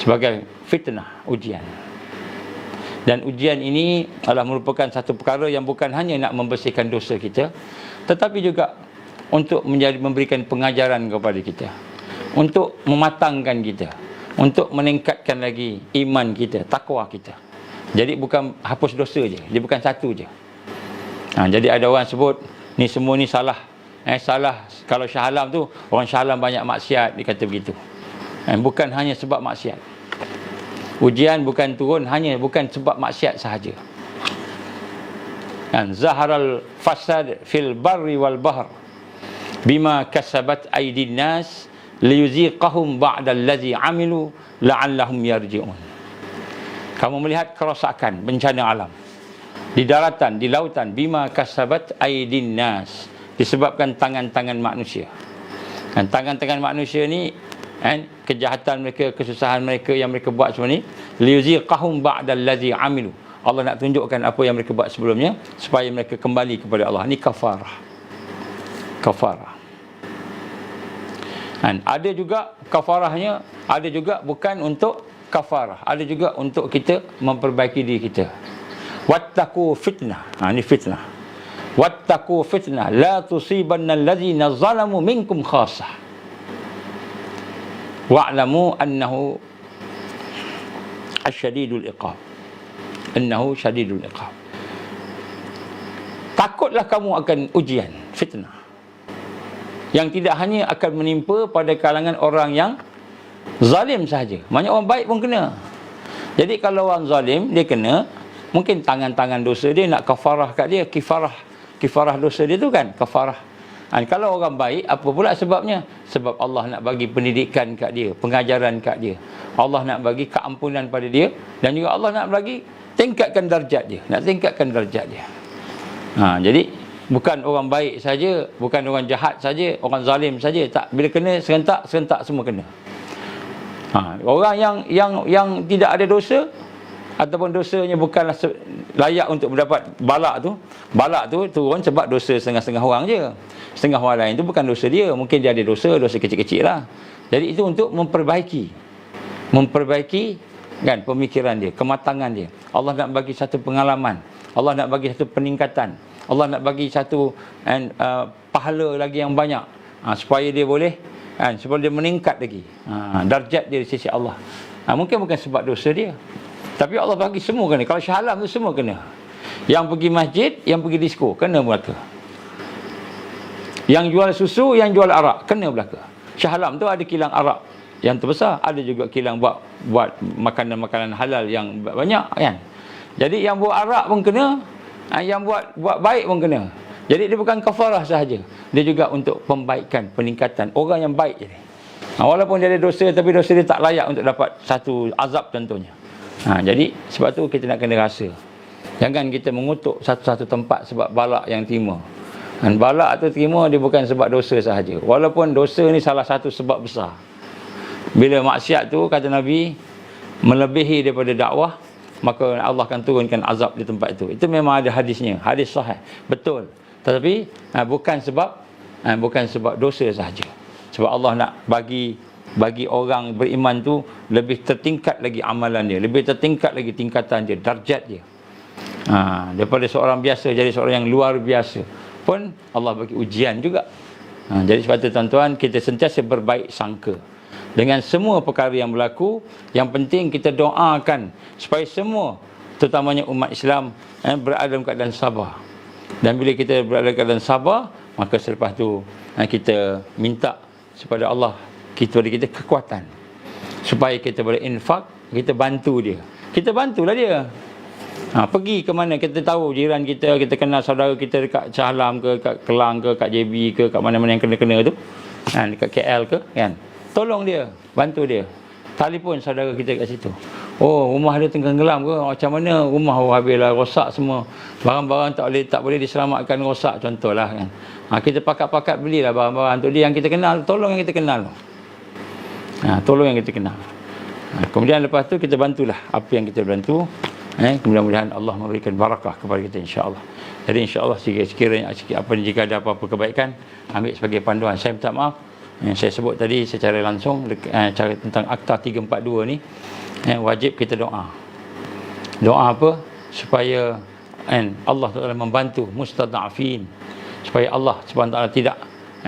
sebagai fitnah, ujian. Dan ujian ini adalah merupakan satu perkara yang bukan hanya nak membersihkan dosa kita, tetapi juga untuk memberikan pengajaran kepada kita, untuk mematangkan kita, untuk meningkatkan lagi iman kita, takwa kita. Jadi bukan hapus dosa je, dia bukan satu je. Jadi ada orang sebut ni semua ni salah. Salah kalau Shah Alam tu, orang Shah Alam banyak maksiat, dia kata begitu. Bukan hanya sebab maksiat. Ujian bukan turun bukan sebab maksiat sahaja. Zaharal fasad fil barri wal bahr bima kasabat aydin nas liyuziqahum ba'da allazi amilu la'allahum yarji'un. Kamu melihat kerosakan, bencana alam di daratan, di lautan, bima kasabat aydin nas, disebabkan tangan-tangan manusia. Dan tangan-tangan manusia ni, kejahatan mereka, kesusahan mereka yang mereka buat semua ni, liyuziqahum ba'dal ladzi amilu. Allah nak tunjukkan apa yang mereka buat sebelumnya supaya mereka kembali kepada Allah. Ini kafarah. Kafarah. Dan ada juga kafarahnya, ada juga bukan untuk kafarah, ada juga untuk kita memperbaiki diri kita. Wattaqu fitnah. Ini fitnah. Wattaqu fitnah la tusibanna allazina zalamu minkum khassah. Wa'lamu annahu asyadidul iqab. Innahu syadidul iqab. Takutlah kamu akan ujian, fitnah, yang tidak hanya akan menimpa pada kalangan orang yang zalim sahaja. Banyak orang baik pun kena. Jadi kalau orang zalim, dia kena, mungkin tangan-tangan dosa dia nak kafarah kat dia, kifarah dosa dia tu kan, kafarah. Kalau orang baik, apa pula sebabnya? Sebab Allah nak bagi pendidikan kat dia, pengajaran kat dia. Allah nak bagi keampunan pada dia, dan juga Allah nak bagi tingkatkan darjat dia, nak tingkatkan darjat dia. Jadi bukan orang baik saja, bukan orang jahat saja, orang zalim saja, tak, bila kena serentak semua kena. Orang yang tidak ada dosa, ataupun dosanya bukanlah layak untuk mendapat balak tu turun sebab dosa setengah-setengah orang je. Setengah orang lain tu bukan dosa dia, mungkin dia ada dosa kecil-kecil lah. Jadi itu untuk memperbaiki kan pemikiran dia, kematangan dia. Allah nak bagi satu pengalaman, Allah nak bagi satu peningkatan, Allah nak bagi satu pahala lagi yang banyak, supaya dia boleh supaya dia meningkat lagi darjat dia di sisi Allah. Mungkin bukan sebab dosa dia, tapi Allah bagi semua kena. Kalau Shah Alam tu semua kena. Yang pergi masjid, yang pergi disko, kena belaka. Yang jual susu, yang jual arak, kena belaka. Shah Alam tu ada kilang arak yang terbesar, ada juga kilang buat makanan-makanan halal yang banyak kan. Jadi yang buat arak pun kena, yang buat baik pun kena. Jadi dia bukan kafarah sahaja, dia juga untuk pembaikan, peningkatan orang yang baik jadi. Walaupun dia ada dosa, tapi dosa dia tak layak untuk dapat satu azab contohnya. Jadi sebab tu kita nak kena rasa. Jangan kita mengutuk satu-satu tempat sebab balak yang terima. Dan balak tu terima dia bukan sebab dosa sahaja. Walaupun dosa ni salah satu sebab besar. Bila maksiat tu, kata Nabi, melebihi daripada dakwah, maka Allah akan turunkan azab di tempat itu. Itu memang ada hadisnya, hadis sahih, betul. Tetapi bukan sebab dosa sahaja. Sebab Allah nak bagi orang beriman tu lebih tertingkat lagi amalan dia, lebih tertingkat lagi tingkatan dia, darjat dia. Daripada seorang biasa jadi seorang yang luar biasa pun Allah bagi ujian juga. Jadi sebab itu tuan-tuan, kita sentiasa berbaik sangka dengan semua perkara yang berlaku. Yang penting kita doakan supaya semua, terutamanya umat Islam, berada dalam keadaan sabar. Dan bila kita berada dalam keadaan sabar, maka selepas tu kita minta kepada Allah kepada kita kekuatan supaya kita boleh infak, kita bantu dia. Kita bantulah dia. Pergi ke mana, kita tahu jiran kita, kita kenal saudara kita dekat Shah Alam ke, kat Kelang ke, kat JB ke, kat mana-mana yang kena-kena tu, dekat KL ke, kan, tolong dia, bantu dia. Telefon saudara kita kat situ. Oh, rumah dia tenggelam ke, macam mana rumah habislah, rosak semua, barang-barang tak boleh diselamatkan, rosak contohlah kan. Kita pakat-pakat belilah barang-barang untuk dia yang kita kenal, tolong yang kita kenal. Tolong yang kita kenal. Kemudian lepas tu kita bantulah apa yang kita bantu. Mudah-mudahan Allah memberikan barakah kepada kita, insya-Allah. Jadi insya-Allah sekiranya jika ada apa-apa kebaikan, ambil sebagai panduan. Saya minta maaf Yang saya sebut tadi secara langsung cara tentang Akta 342 ni, wajib kita doa. Doa apa? Supaya Allah Taala membantu mustad'afin, supaya Allah Subhanahu Taala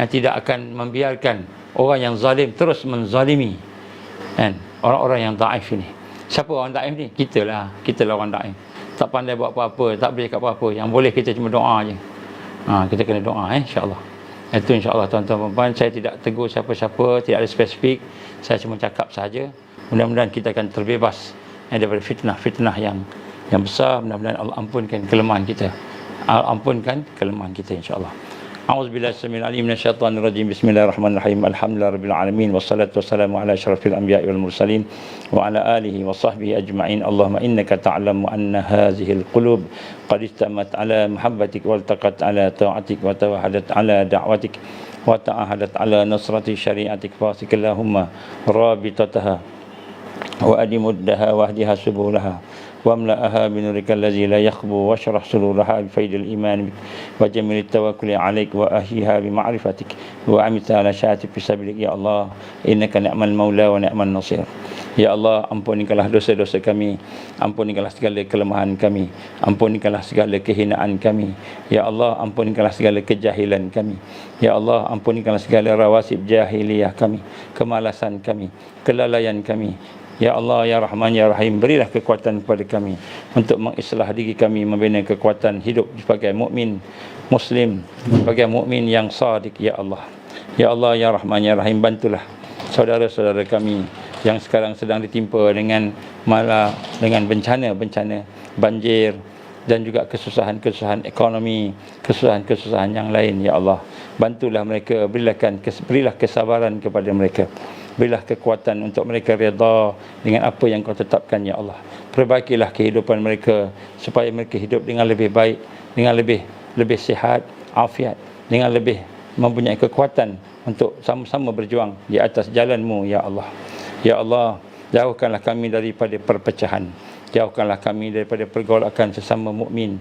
tidak akan membiarkan orang yang zalim terus menzalimi orang-orang yang daif ini. Siapa orang daif ni? Kita lah orang daif. Tak pandai buat apa-apa, tak boleh kat apa-apa. Yang boleh kita cuma doa je. Kita kena doa insya-Allah. Itu insya-Allah tuan-tuan puan-puan, saya tidak tegur siapa-siapa, tidak ada spesifik. Saya cuma cakap saja. Mudah-mudahan kita akan terbebas daripada fitnah-fitnah yang besar. Mudah-mudahan Allah ampunkan kelemahan kita. Allah ampunkan kelemahan kita insya-Allah. A'udzubillahi samil alim minasyaitonir rajim. Bismillahirrahmanirrahim. Alhamdulillahirabbil alamin wassalatu wassalamu ala asyrafil anbiya'i wal mursalin wa ala alihi wa sahbihi ajma'in. Allahumma innaka ta'lamu anna hadhihi alqulub qad istamat ala muhabbatik wa iltaqat ala ta'atik wa tawahadat ala da'watik wa ta'ahadat ala nasrati syari'atik fasik Allahumma rabitataha wa adimuddaha wa ahdiha subulaha واملأها بنورك الذي لا يخبو واشرح صدورها بفيض الإيمان بك وجميل التوكل عليك وأهيها بمعرفتك وأمتها على شاتك في سبيلك يا الله إنك نعم المولى ونعم النصير. Ya Allah, ampunikanlah dosa-dosa kami, ampunikanlah segala kelemahan kami, ampunikanlah segala kehinaan kami. Ya Allah, ampunikanlah segala kejahilan kami. Ya Allah, ampunikanlah segala rawasib jahiliyah kami, kemalasan kami, kelalaian kami. Ya Allah, Ya Rahman, Ya Rahim, berilah kekuatan kepada kami untuk mengislah diri kami, membina kekuatan hidup sebagai mukmin muslim, sebagai mukmin yang sadiq. Ya Allah, Ya Allah, Ya Rahman, Ya Rahim, bantulah saudara-saudara kami yang sekarang sedang ditimpa dengan bencana banjir dan juga kesusahan ekonomi, kesusahan yang lain. Ya Allah, bantulah mereka, berilah kesabaran kepada mereka. Berilah kekuatan untuk mereka redha dengan apa yang kau tetapkan, Ya Allah. Perbaikilah kehidupan mereka supaya mereka hidup dengan lebih baik, dengan lebih sihat, afiat, dengan lebih mempunyai kekuatan untuk sama-sama berjuang di atas jalan-Mu, Ya Allah. Ya Allah, jauhkanlah kami daripada perpecahan. Jauhkanlah kami daripada pergolakan sesama mukmin.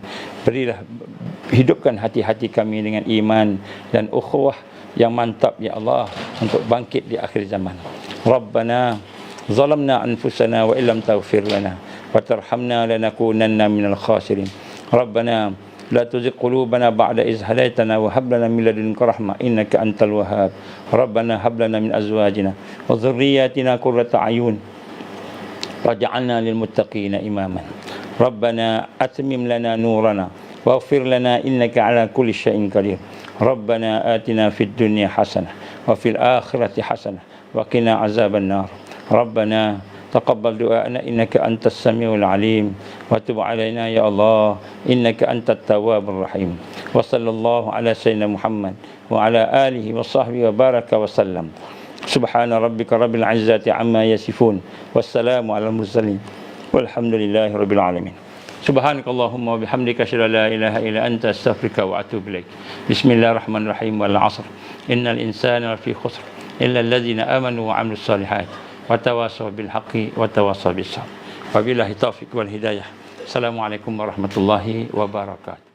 Hidupkan hati-hati kami dengan iman dan ukhuwah yang mantap, Ya Allah, untuk bangkit di akhir zaman. Rabbana zalamna anfusana wa illam taghfir lana wa tarhamna lanakunanna minal khasirin. Rabbana la tuzigh qulubana ba'da idh hadaytana wa hab lana min ladunka rahmah innaka antal wahhab. Rabbana hab lana min azwajina wa dhurriyyatina qurrata a'yun waj'alna lil muttaqina imaman. Rabbana atmim lana nurana waghfir lana innaka ala kulli syai'in qadir. Rabbana atina fid dunya hasanah wa fil akhirati hasanah wa qina azaban nar. Rabbana taqabbal du'ana innaka antas samiul alim wa tub alaina ya Allah innaka antat tawwabur rahim. Wa sallallahu ala sayyidina Muhammad wa ala alihi wa sahbihi wa baraka wa sallam. Subhana rabbika rabbil izzati amma yasifun wassalamu ala mursalin walhamdulillahi rabbil alamin. Subhanakallahumma wa bihamdika asyhadu an la ilaha illa anta astaghfiruka wa atubu ilaik. Bismillahirrahmanirrahim. Wal 'asr. Innal insana lafi khusr illa alladhina amanu wa 'amilus solihat wa tawasaw bil haqqi wa tawasaw bis sabr. Wabillahi taufiq wal hidayah. Assalamualaikum warahmatullahi wabarakatuh.